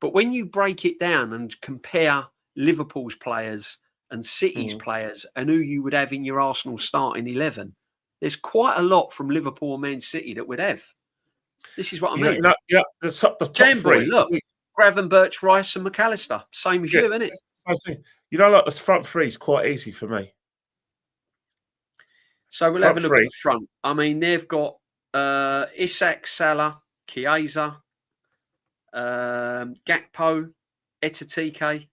But when you break it down and compare Liverpool's players and City's players and who you would have in your Arsenal starting 11, there's quite a lot from Liverpool and Man City that we'd have. This is what I mean. The top Jamboy, 3. Look, Gravenberch, Rice and McAllister. Same as you, isn't it? You know, like the front 3 is quite easy for me. So we'll have a look at the front. I mean, they've got Isak, Salah, Chiesa, Gakpo, Etatike.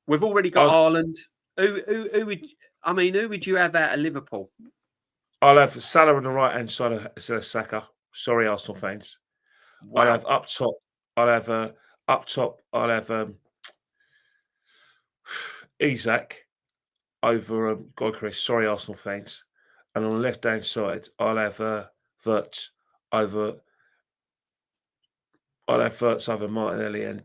We've already got Haaland. Who would you have out of Liverpool? I'll have Salah on the right hand side instead of Saka. Sorry, Arsenal fans. Wow. I'll have up top. I'll have Isak over Gyökeres. Sorry, Arsenal fans. And on the left hand side, I'll have Wirtz over. I'll have Wirtz over Martinelli and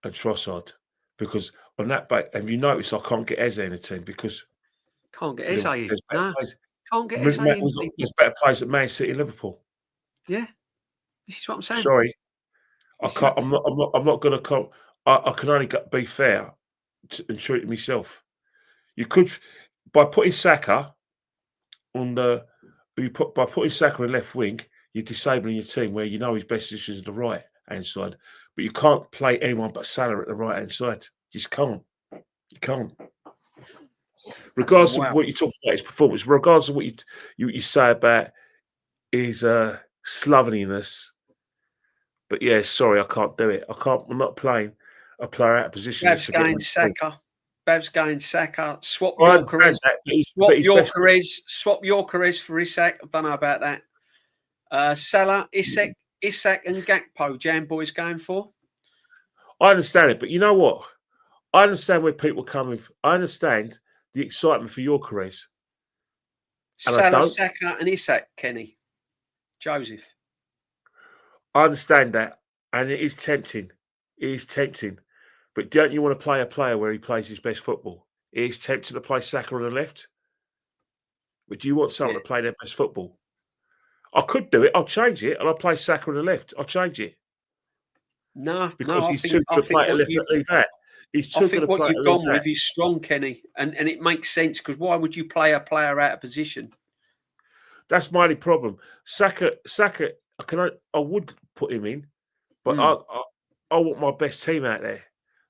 Trossard, because on that back, and you notice I can't get Eze in the team because can't get Eze in. No, can't get Eze in. There's better players at Man City and Liverpool. Yeah, this is what I'm saying. Sorry, I can't. I'm not going to come. I can only be fair and true to myself. You could, by putting Saka on the, by putting Saka on the left wing, you're disabling your team where you know his best position is the right hand side. But you can't play anyone but Salah at the right hand side. You just can't. You can't. Regardless of what you talk about his performance, regardless of what you say about his slovenliness. But yeah, sorry, I can't do it. I can't. I'm not playing a player out of position. Bav's going Saka. Bav's going Saka. Swap Gyökeres. Swap Gyökeres for Isak. I don't know about that. Salah, Isak, Isak and Gakpo, Jam Boy's going for? I understand it, but you know what? I understand where people are coming from. I understand the excitement for your careers. And I Salah, don't. Saka and Isak, Kenny. Joseph. I understand that. And it is tempting. It is tempting. But don't you want to play a player where he plays his best football? It is tempting to play Saka on the left. But do you want someone to play their best football? I could do it. I'll change it, and I'll play Saka on the left. I'll change it. No, Because no, he's too good to play at left and leave that. He's too good to play what at you've leave gone that. with is strong, Kenny, and it makes sense because why would you play a player out of position? That's my only problem. Saka, I would put him in, but I want my best team out there.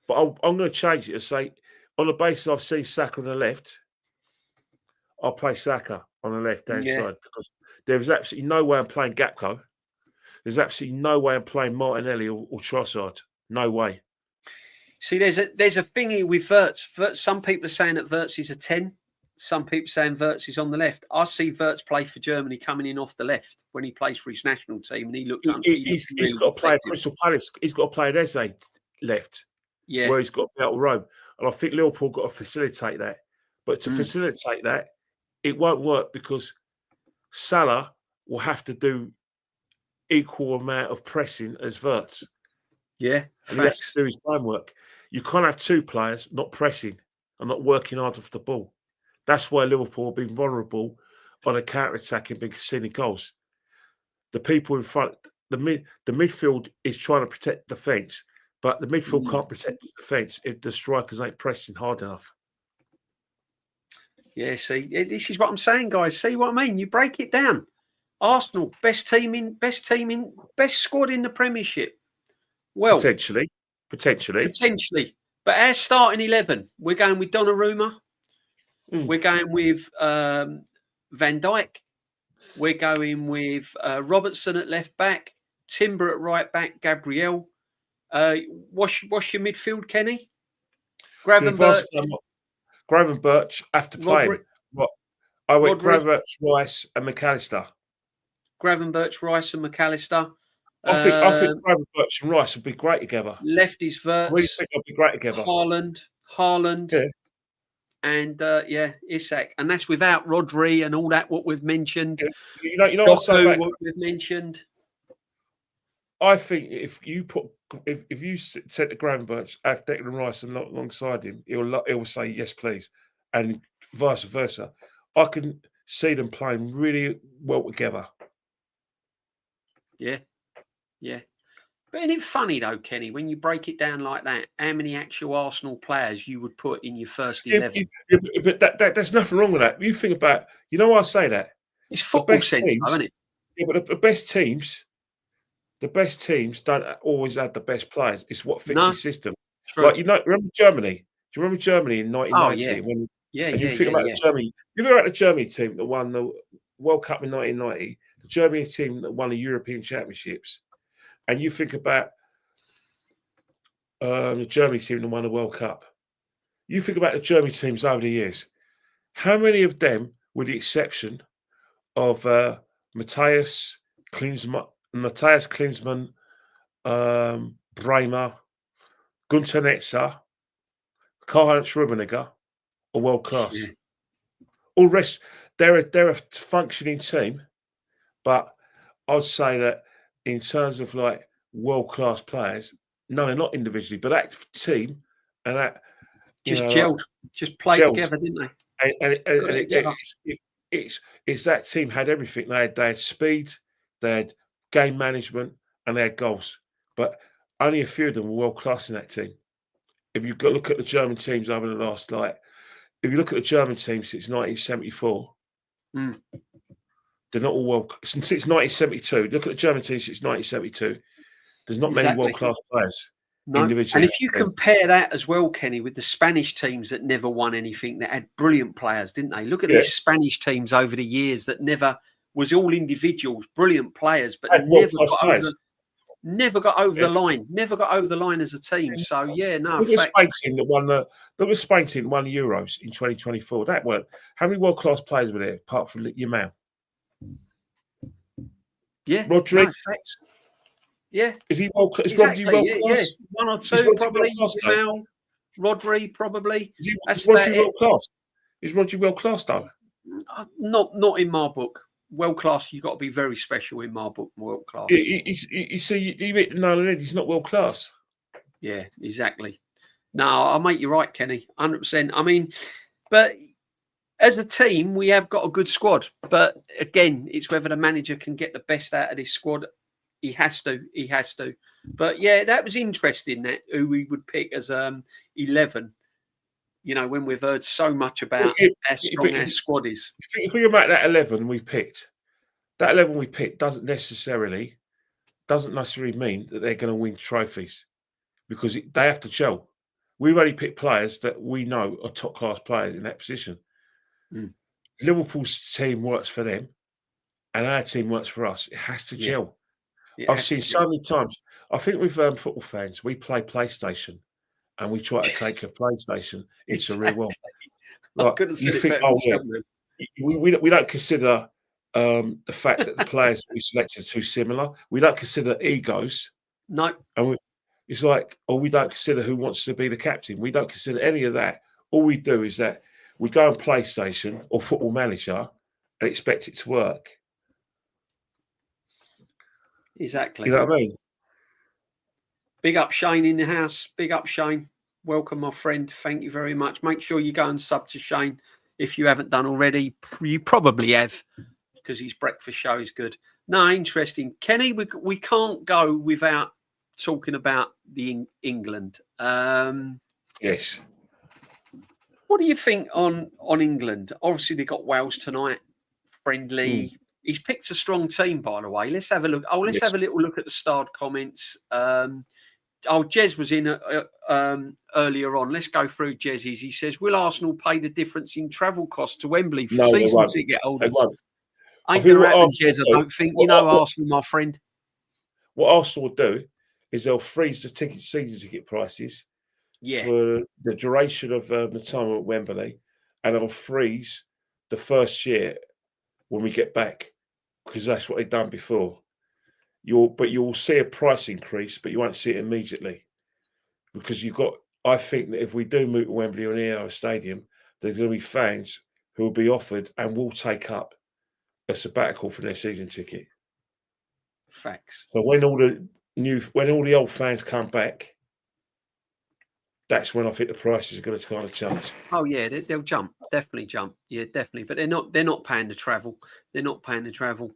But I'm going to change it and say, on the basis I've seen Saka on the left, I'll play Saka on the left-hand side because there's absolutely no way I'm playing Gakpo. There's absolutely no way I'm playing Martinelli or Trossard. No way. See, there's a thing here with Wirtz. Some people are saying that Wirtz is a 10. Some people saying Wirtz is on the left. I see Wirtz play for Germany coming in off the left when he plays for his national team, and he looks. He's got to play at Crystal Palace. He's got to play at Eze left, where he's got to be out of Rome. And I think Liverpool got to facilitate that. But to facilitate that, it won't work because Salah will have to do equal amount of pressing as Wirtz. Yeah, and he has to do his homework. You can't have two players not pressing and not working hard off the ball. That's why Liverpool have been vulnerable on a counter-attack and been conceding goals. The people in front, the midfield is trying to protect the defence, but the midfield can't protect the defence if the strikers ain't pressing hard enough. Yeah, see, this is what I'm saying, guys. See what I mean? You break it down. Arsenal, best squad in the Premiership. Well, potentially. But our starting 11, we're going with Donnarumma. We're going with Van Dijk. We're going with Robertson at left back, Timber at right back, Gabriel. What's your midfield, Kenny? Gravenberch after playing. I went Gravenberch, Rice, and McAllister. Gravenberch, Rice, and McAllister. I think Gravenberch and Rice would be great together. Left is Wirtz. I really think they'd be great together. Haaland. And Isak, and that's without Rodri and all that. What we've mentioned, what we've mentioned. I think if you set the Gravenberch, have Declan Rice alongside him, he'll say yes, please, and vice versa. I can see them playing really well together. Yeah. But isn't it funny though, Kenny, when you break it down like that, how many actual Arsenal players you would put in your first 11? But there's nothing wrong with that. You think about, why I say that? It's football sense, though, isn't it? Yeah, but the best teams don't always have the best players. It's what fits the system. True. Like, remember Germany? Do you remember Germany in 1990? You think about Germany. You think about the Germany team that won the World Cup in 1990, the Germany team that won the European Championships. And you think about the Germany team that won the World Cup. You think about the Germany teams over the years. How many of them, with the exception of Matthias Klinsmann, Bremer, Gunter Netzer, Karl-Heinz Rummenigge, are world class? Yeah. All the rest, they're a functioning team, but I'd say that in terms of like world-class players, no, they're not individually, but that team and that just gelled, just played together, didn't they? And it's that team had everything. They had speed, they had game management, and they had goals. But only a few of them were world-class in that team. If you look at the German teams over the last, if you look at the German team since 1974. They're not all world since 1972. Look at the German team since 1972. There's not many world-class players individually. And if you compare that as well, Kenny, with the Spanish teams that never won anything, that had brilliant players, didn't they? Look at these Spanish teams over the years that never was all individuals, brilliant players, but never got over the line. Never got over the line as a team. So look at the Spain team that won the Euros in 2024. That worked. How many world-class players were there apart from Yamal? Yeah, Rodri, Yeah. Is he well? Is Exactly. Rodri world Yeah, yeah. class? One or Is two Rodri probably. world class though? Jamal, Rodri probably. Is That's about Rodri it. world class? Is Rodri world class though? Not in my book. World class. You've got to be very special in my book. World class. You see, you hit the nail on the head. He's not world class. Yeah, exactly. No, I'll make you right, Kenny. 100%. I mean, but as a team, we have got a good squad. But again, it's whether the manager can get the best out of this squad. He has to. He has to. But yeah, that was interesting. That who we would pick as 11. You know, when we've heard so much about how strong our squad is. If we about that 11 we picked, that 11 we picked doesn't necessarily mean that they're going to win trophies, because they have to gel. We've only picked players that we know are top class players in that position. Mm. Liverpool's team works for them, and our team works for us. It has to gel. I've seen so many times. I think with football fans, we play PlayStation, and we try to take a PlayStation into the real world. Like, you think, oh yeah, we don't consider the fact that the players we selected are too similar. We don't consider egos. No. And it's like, or we don't consider who wants to be the captain. We don't consider any of that. All we do is that we go on PlayStation or Football Manager and expect it to work. Exactly. You know what I mean? Big up Shane in the house. Big up Shane. Welcome, my friend. Thank you very much. Make sure you go and sub to Shane if you haven't done already. You probably have, because his breakfast show is good. No, interesting. Kenny, we can't go without talking about the England. Yes. What do you think on England? Obviously, they got Wales tonight. Friendly. He's picked a strong team, by the way. Let's have a look. Let's have a little look at the starred comments. Jez was in earlier on. Let's go through Jez's. He says, will Arsenal pay the difference in travel costs to Wembley for season ticket holders? Ain't going to happen, Jez, I don't think. Arsenal, my friend. What Arsenal will do is they'll freeze the season ticket prices for the duration of the time at Wembley, and they'll freeze the first year when we get back, because that's what they've done before. You'll see a price increase, but you won't see it immediately, because I think that if we do move to Wembley or near our stadium, there's going to be fans who will be offered and will take up a sabbatical for their season ticket. Facts. So when all the old fans come back, that's when I think the prices are going to kind of change. Oh yeah, they'll jump, definitely jump. Yeah, definitely. But they're not paying the travel. They're not paying the travel.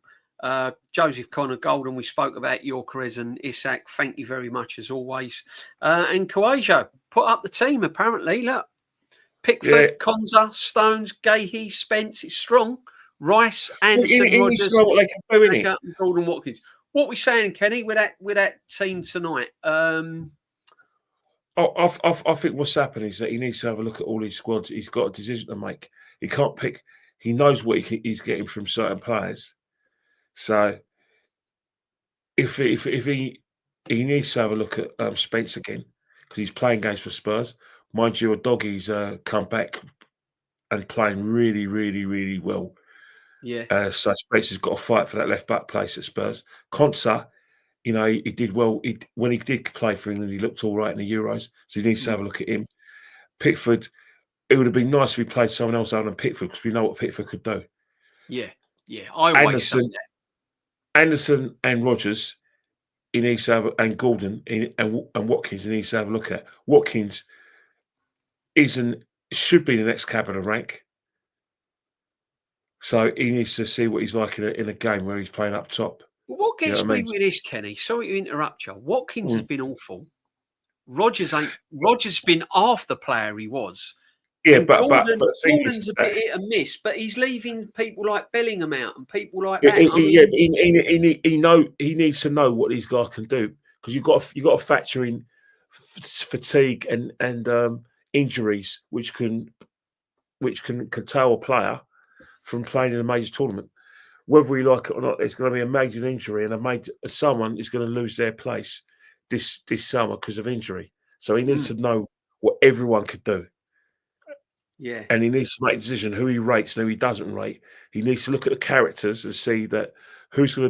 Joseph Connor Golden, we spoke about Yorkerez and Isak. Thank you very much as always. And Kouadio put up the team apparently. Look, Pickford, Konza, Stones, Gahey, Spence. It's strong. Rice, Anderson, Rodgers, what they can do, and Gordon Watkins. What we saying, Kenny, with that team tonight? I think what's happened is that he needs to have a look at all his squads. He's got a decision to make. He can't pick. He knows what he's getting from certain players. So if he needs to have a look at Spence again, because he's playing games for Spurs. Mind you, Doggy's come back and playing really, really, really well. Yeah. So Spence has got to fight for that left back place at Spurs. Konsa, you know, he did well. When he did play for England, he looked all right in the Euros. So he needs to have a look at him. Pickford, it would have been nice if we played someone else other than Pickford, because we know what Pickford could do. Yeah. I always say that. Anderson and Rodgers, he needs to have, and Gordon and Watkins, he needs to have a look at. Watkins should be the next cab of the rank. So he needs to see what he's like in a game where he's playing up top. What gets me with this, Kenny? Sorry to interrupt you. Watkins has been awful. Rodgers been half the player he was. Yeah, and but Gordon's a bit hit and miss, but he's leaving people like Bellingham out and people like that. He needs to know what these guys can do, because you've got to factor in fatigue and injuries, which can curtail a player from playing in a major tournament. Whether we like it or not, there's going to be a major injury, and someone is going to lose their place this summer because of injury. So he needs to know what everyone could do. Yeah. And he needs to make a decision who he rates and who he doesn't rate. He needs to look at the characters and see that who's going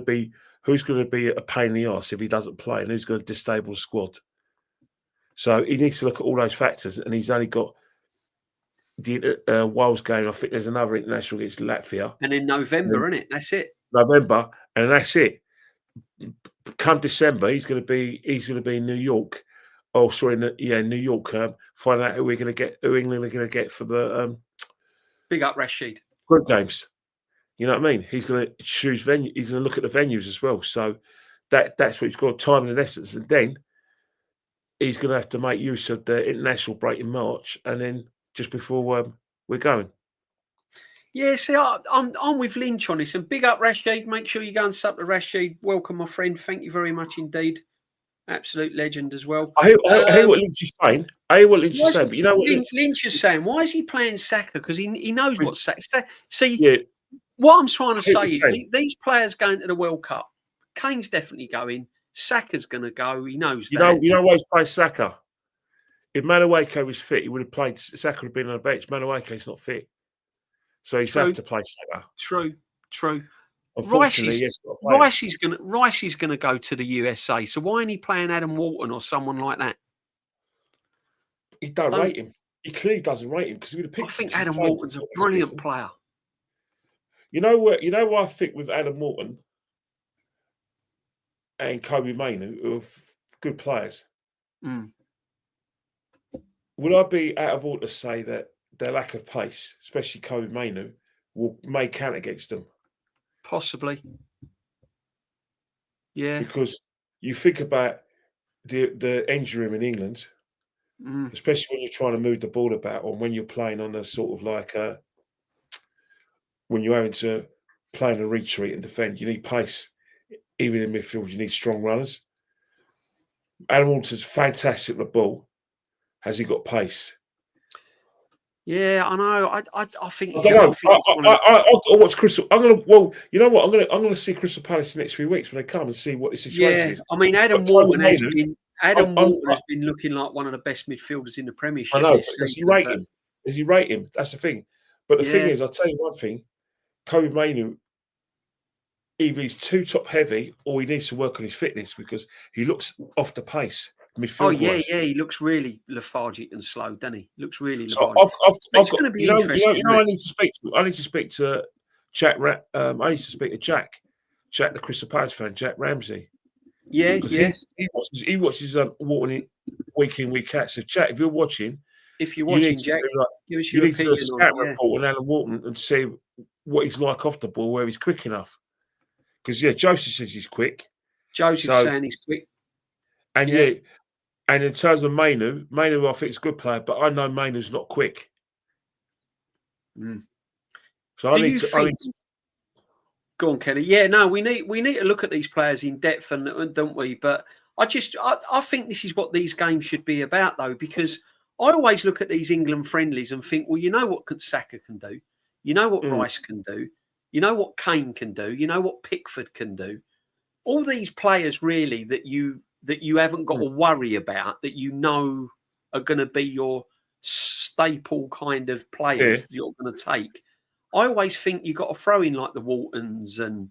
who's going to be a pain in the arse if he doesn't play, and who's going to destabilise the squad. So he needs to look at all those factors, and he's only got the Wales game. I think there's another international against Latvia, and in November, isn't it? That's it. November, and that's it. Come December, he's going to be in New York. Oh, sorry, New York. Find out who England are going to get for the big up Rashid group games. You know what I mean? He's going to choose venue. He's going to look at the venues as well. So that's what he's got, time and essence. And then he's going to have to make use of the international break in March, and then just before we're going. Yeah, see, I'm with Lynch on this. And big up Rashid. Make sure you go and sub to Rashid. Welcome, my friend. Thank you very much indeed. Absolute legend as well. I hear what Lynch is saying. I hear what Lynch is saying. But you know what Lynch is saying? Why is he playing Saka? Because he knows what Saka. See, yeah. What I'm trying to say is these players going to the World Cup. Kane's definitely going. Saka's going to go. He knows that. You know why he's played Saka? If Madueke was fit, he would have played. Saka would have been on the bench. Madueke's not fit. So he's have to play Saka. True. Rice is going to go to the USA. So why ain't he playing Adam Walton or someone like that? He don't rate him. He clearly doesn't rate him because he would have picked. I think Adam Walton's a brilliant player. You know what? You know what I think with Adam Walton and Kobe Mainoo, who are good players. Mm. Would I be out of order to say that their lack of pace, especially Kobe Mainoo, may count against them? Possibly. Yeah. Because you think about the injury room in England, especially when you're trying to move the ball about, or when you're playing on a sort of like when you're having to play in a retreat and defend, you need pace. Even in midfield, you need strong runners. Adam Walton's fantastic with the ball. Has he got pace? Yeah, I know. I think I'll watch Crystal. You know what? I'm gonna see Crystal Palace the next few weeks when they come and see what the situation is. I mean, Adam Walton has been looking like one of the best midfielders in the Premiership. I know. Does he rate him? Does he rate him? That's the thing. But the thing is, I'll tell you one thing: Kobe Mainoo, either he's too top heavy or he needs to work on his fitness because he looks off the pace. He looks really lethargic and slow, doesn't he? Looks really lethargic. It's going to be interesting. I need to speak to Jack. I need to speak to Jack, the Crystal Palace fan, Jack Ramsey. Yeah. He watches Walton week in, week out. So, Jack, if you're watching, Jack, give us your opinion. You need to scout report on Alan Walton and see what he's like off the ball, where he's quick enough. Because Joseph says he's quick. Joseph's saying he's quick. And and in terms of Mainoo, I think is a good player, but I know Mainoo's not quick. So I need to. Go on, Kelly. Yeah, no, we need to look at these players in depth, and don't we? But I think this is what these games should be about, though, because I always look at these England friendlies and think, well, you know what Saka can do, you know what Rice can do, you know what Kane can do, you know what Pickford can do. All these players really that you haven't got to worry about, that you know are going to be your staple kind of players that you're going to take. I always think you've got to throw in like the Waltons and,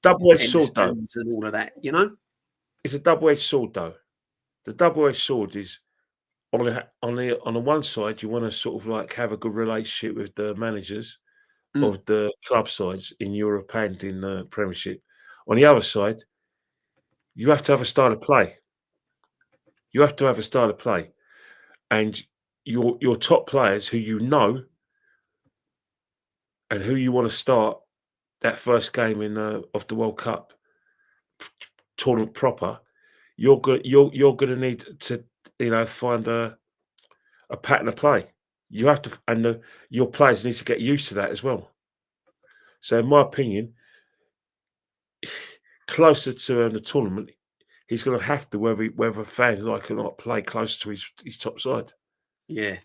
double-edged sword, though. And all of that, It's a double-edged sword, though. The double-edged sword is on the one side, you want to sort of like have a good relationship with the managers of the club sides in Europe and in the Premiership. On the other side, you have to have a style of play. And your top players who you know and who you want to start that first game of the World Cup tournament proper, you're going to need to find a pattern of play. You have to, and your players need to get used to that as well. So, in my opinion, closer to the tournament, he's going to have to, whether fans like it or not, play close to his top side. Yeah.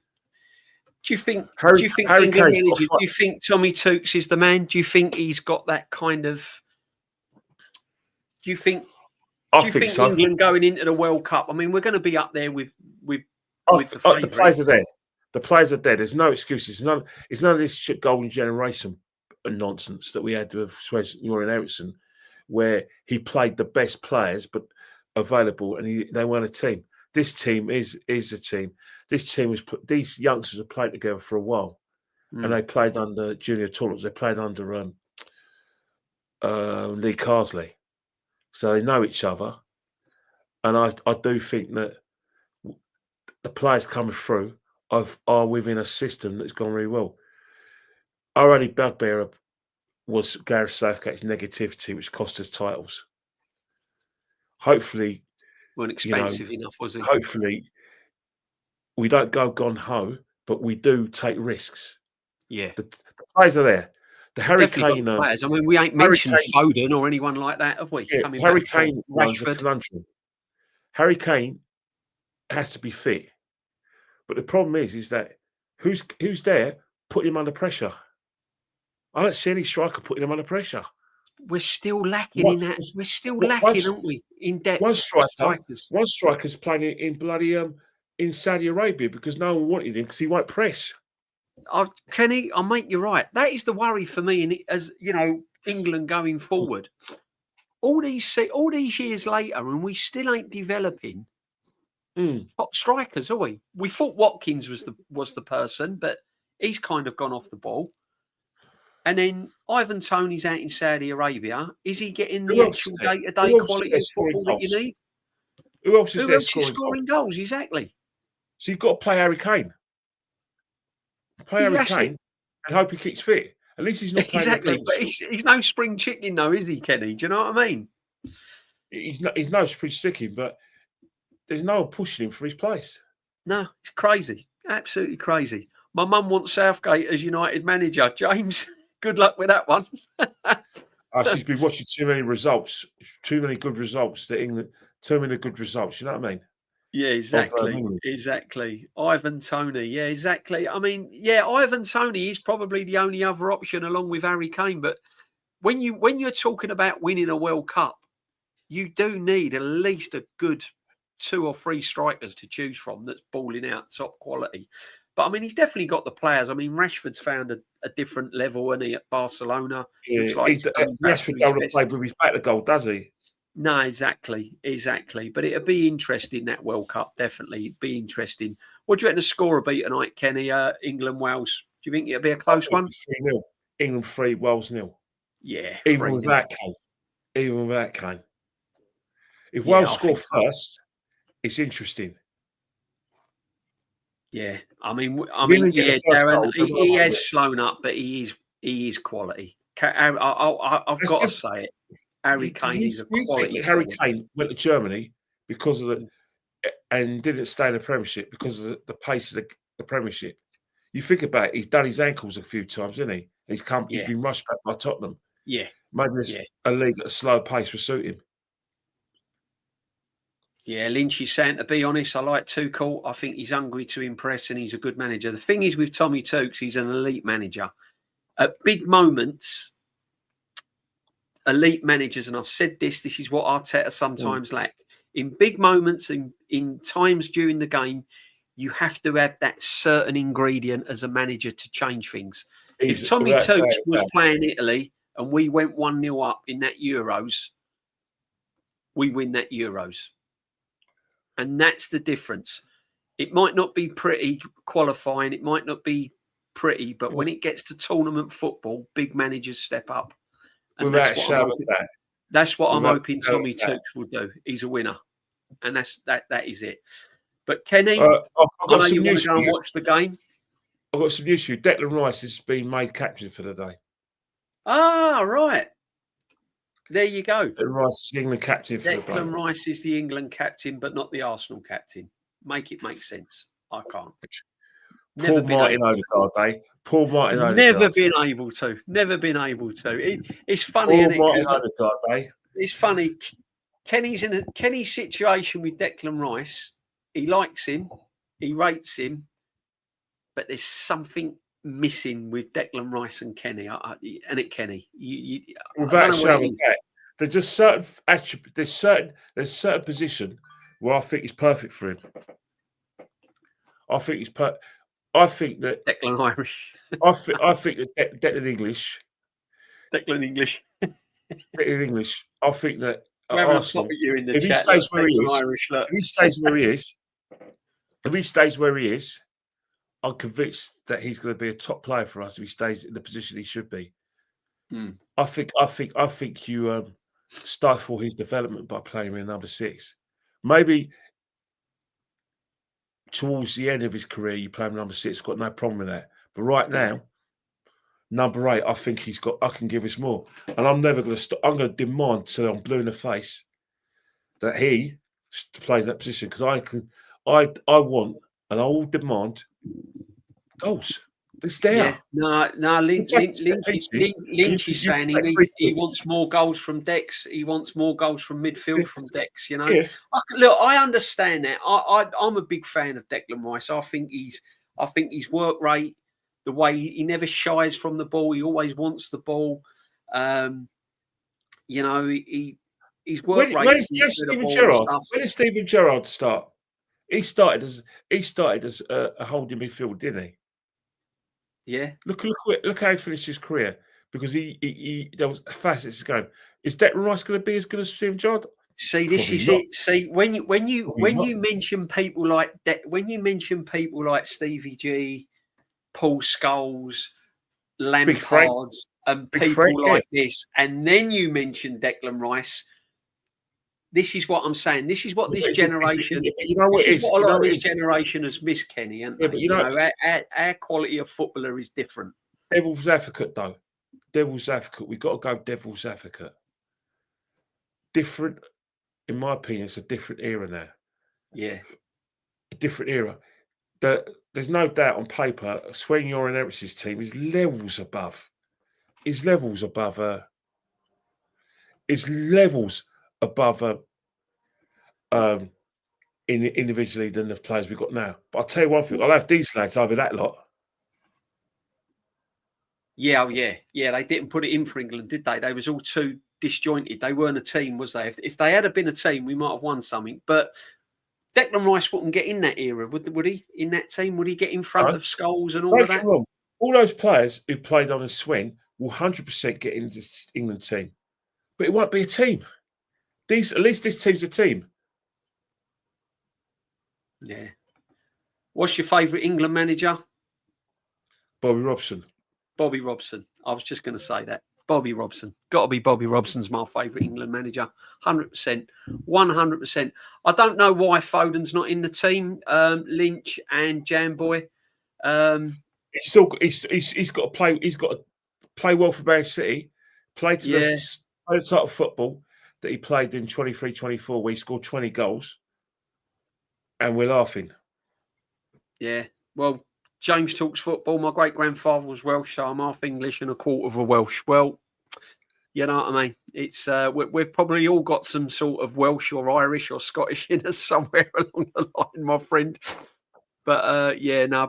Do you think do you think Tommy Tooks is the man? Do you think he's got that kind of? Do you think so. England going into the World Cup? I mean, we're going to be up there with the players are there. The players are there. There's no excuses. It's none of this golden generation nonsense that we had with Suez and Ericsson. where he played the best players but available, and they weren't a team. This team is a team. This team these youngsters have played together for a while, and they played under junior tournaments. They played under Lee Carsley, so they know each other. And I do think that the players coming through are within a system that's gone really well. Our only bugbear was Gareth Southgate's negativity, which cost us titles. Hopefully, weren't expensive enough, was it? Hopefully, we don't go gun-ho, but we do take risks. Yeah. The players are there. The Harry Kane players. I mean, we ain't mentioned Foden or anyone like that, have we? Yeah, Harry Kane runs a conundrum. Harry Kane has to be fit. But the problem is that who's there putting him under pressure? I don't see any striker putting him under pressure. We're still lacking in that. We're still lacking, aren't we, in depth? One striker's playing in bloody in Saudi Arabia because no one wanted him because he won't press. Kenny, I mate, you're right. That is the worry for me, as you know, England going forward. All these years later, and we still ain't developing top strikers, are we? We thought Watkins was the person, but he's kind of gone off the ball. And then Ivan Toney's out in Saudi Arabia. Is he getting the actual day-to-day quality of football that you need? Who else is scoring goals? Exactly. So you've got to play Harry Kane. Play Harry Kane and hope he keeps fit. At least he's not playing. Exactly, but he's no spring chicken, though, is he, Kenny? Do you know what I mean? He's no spring chicken, but there's no one pushing him for his place. No, it's crazy. Absolutely crazy. My mum wants Southgate as United manager. James, good luck with that one. She's been watching too many results, too many good results. Too many good results. You know what I mean? Yeah, exactly. Exactly. Ivan Toney. Yeah, exactly. I mean, yeah, Ivan Toney is probably the only other option along with Harry Kane. But when you're talking about winning a World Cup, you do need at least a good 2 or 3 strikers to choose from that's balling out top quality. But I mean, he's definitely got the players. I mean, Rashford's found a different level, isn't he, at Barcelona? Yeah, Rashford don't play with his back to goal, does he? No, exactly. But it'll be interesting, that World Cup, definitely. It'd be interesting. What do you reckon the score will be tonight, Kenny? England, Wales. Do you think it'll be a close one? 3-0. England 3, Wales 0. Yeah. Even with that Kane. If Wales score first, it's interesting. Yeah. I mean, yeah, Darren, he has slowed up, but he is quality. I've got to say it. Harry Kane is a quality. Harry Kane went to Germany because of and didn't stay in the Premiership because of the pace of the Premiership. You think about it, he's done his ankles a few times, hasn't he? He's been rushed back by Tottenham. Yeah. Maybe a league at a slow pace will suit him. Yeah, Lynch is saying, to be honest, I like Tuchel. I think he's hungry to impress and he's a good manager. The thing is with Tommy Tukes, he's an elite manager. At big moments, elite managers, and I've said this is what Arteta sometimes lack. In big moments, in times during the game, you have to have that certain ingredient as a manager to change things. If Tommy Tukes was playing Italy and we went 1-0 up in that Euros, we win that Euros. And that's the difference. It might not be pretty qualifying. It might not be pretty, but when it gets to tournament football, big managers step up. And that's what I'm hoping Tommy Tukes will do. He's a winner. And that is it. But Kenny, I know you want to go and watch the game. I've got some news for you. Declan Rice has been made captain for the day. Ah, right. There you go. Declan Rice is the England captain for the day. Declan Rice is the England captain, but not the Arsenal captain. Make it make sense. I can't. Paul Martin Odegaard, eh? Paul Martin Odegaard. Never been able to. It's funny, isn't it? Paul Martin Odegaard, eh? It's funny. Kenny's situation with Declan Rice. He likes him. He rates him. But there's something missing with Declan Rice and Kenny. Kenny. Without showing that, there's just certain attributes. There's certain position where I think he's perfect for him. I think that Declan Irish. I think that Declan English. Declan English. in English, I think that We're having a pop Arsenal, at you in the if he chat. Look, stays where he is, Irish, look. if he stays where he is, if he stays where he is, I'm convinced that he's going to be a top player for us if he stays in the position he should be. I think you stifle his development by playing him in number 6. Maybe towards the end of his career, you play him number 6. Got no problem with that. But right now, number 8, I think I can give us more, and I'm never going to stop. I'm going to demand till I'm blue in the face that he plays that position because I want and I will demand goals. It's there. Yeah, no. Lynch is saying he wants more goals from Dex. He wants more goals from midfield from Dex. You know, look, I understand that. I'm a big fan of Declan Rice. I think his work rate, the way he never shies from the ball, he always wants the ball. You know, his work rate. When did Steven Gerrard start? He started as a holding midfield, didn't he? Yeah. Look how he finished his career because there was facets going. Is Declan Rice going to be as good as Steven Gerrard? See, this is it. See, when you mention people like Stevie G, Paul Scholes, Lampard, and people like this, and then you mention Declan Rice. This is what I'm saying. This is what this generation. This is what a lot of this generation has missed, Kenny. And our quality of footballer is different. Devil's advocate, though. Devil's advocate. We've got to go devil's advocate. Different, in my opinion, it's a different era now. Yeah, a different era. There's no doubt on paper, Swen Yoran Emirates' team is levels above. Is levels above. Individually than the players we've got now. But I'll tell you one thing, I'll have these lads over that lot. Yeah, they didn't put it in for England, did they? They was all too disjointed. They weren't a team, was they? If they had been a team, we might have won something. But Declan Rice wouldn't get in that era, would he? In that team, would he get in front of Scholes and all of that? Wrong. All those players who played on a Swen will 100% get into the England team. But it won't be a team. At least this team's a team. Yeah. What's your favourite England manager? Bobby Robson. Bobby Robson. I was just going to say that. Bobby Robson. Got to be Bobby Robson's my favourite England manager. 100%. 100%. I don't know why Foden's not in the team. Lynch and Jamboy. He's got to play. He's got to play well for Man City. Play the type of football that he played in 23-24, where he scored 20 goals. And we're laughing. Yeah. Well, James talks football. My great-grandfather was Welsh, so I'm half English and a quarter of a Welsh. Well, you know what I mean? It's we've probably all got some sort of Welsh or Irish or Scottish in us somewhere along the line, my friend. But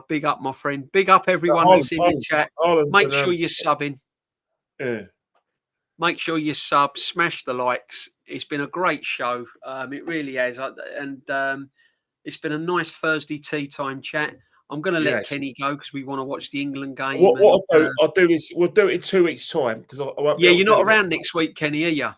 big up, my friend. Big up everyone that's in the chat. Make sure you're subbing. Yeah. Make sure you sub, smash the likes. It's been a great show. It really has. It's been a nice Thursday tea time chat. I'm going to let Kenny go because we want to watch the England game. What I'll do is we'll do it in 2 weeks' time because I won't. Yeah, you're not around next week, Kenny, are you?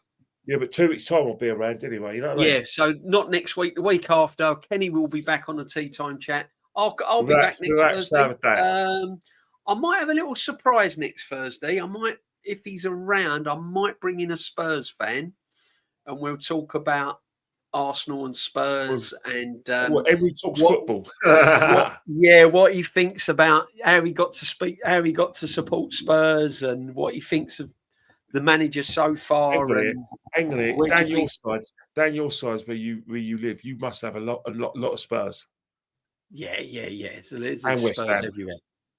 Yeah, but 2 weeks' time I'll be around anyway. You know what I mean? Yeah, so not next week. The week after, Kenny will be back on the tea time chat. I'll be back next Thursday. I might have a little surprise next Thursday. I might, if he's around, I might bring in a Spurs fan, and we'll talk about Arsenal and Spurs and everybody talks football. What he thinks about how he got to support Spurs and what he thinks of the manager so far. Hang on it. Down your sides where you live, you must have a lot of Spurs. Yeah. So there's Spurs everywhere.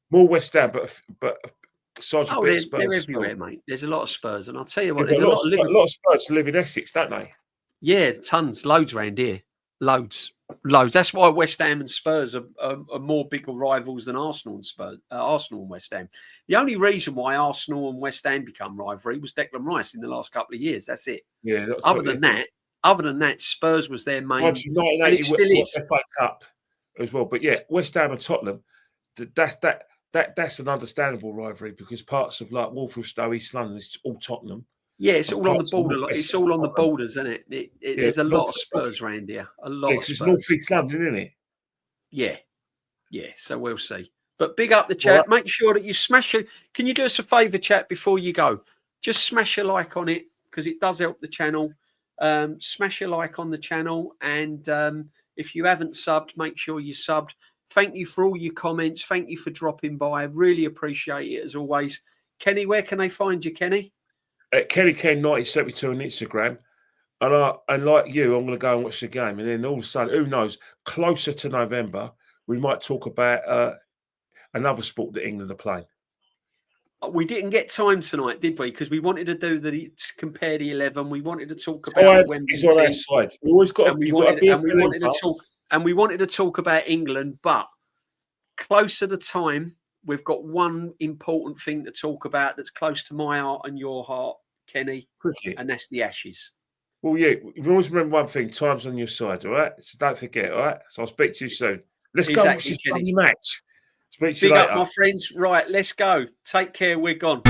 More West Ham, but they're everywhere, mate. There's a lot of Spurs, and I'll tell you what, there's a lot of Spurs live in Essex, don't they? Yeah, tons, loads around here, loads. That's why West Ham and Spurs are more bigger rivals than Arsenal and Spurs. Arsenal and West Ham. The only reason why Arsenal and West Ham become rivalry was Declan Rice in the last couple of years. That's it. Yeah. Other than that, Spurs was their main. 1980 FA Cup as well, but yeah, West Ham and Tottenham. That's an understandable rivalry because parts of like Walthamstow, East London, is all Tottenham. Yeah, it's and all on the parts of border. North It's West all on the Scotland. borders, isn't it? Yeah, There's a lot of Spurs around here. A lot of 'cause it's Spurs. North East London, isn't it? Yeah, yeah. So we'll see. But big up the Well, chat. Make sure that you smash it. Can you do us a favour, chat, before you go? Just smash a like on it because it does help the channel. Smash a like on the channel, and if you haven't subbed, make sure you subbed. Thank you for all your comments. Thank you for dropping by. I really appreciate it as always. Kenny, where can they find you, Kenny? at Kenny Ken 1972 on Instagram. And like you, I'm going to go and watch the game. And then all of a sudden, who knows, closer to November, we might talk about another sport that England are playing. We didn't get time tonight, did we? Because we wanted to do compare the 11. We wanted to talk about Wembley. He's on our side. We always got. We wanted to talk about England, but closer to time, we've got one important thing to talk about that's close to my heart and your heart, Kenny, Cricket. and that's the Ashes. Well, yeah, you always remember one thing: time's on your side, all right? So don't forget, all right? So I'll speak to you soon. Let's go watch this bloody match. Speak to you later. Big up, my friends. Right, let's go. Take care. We're gone.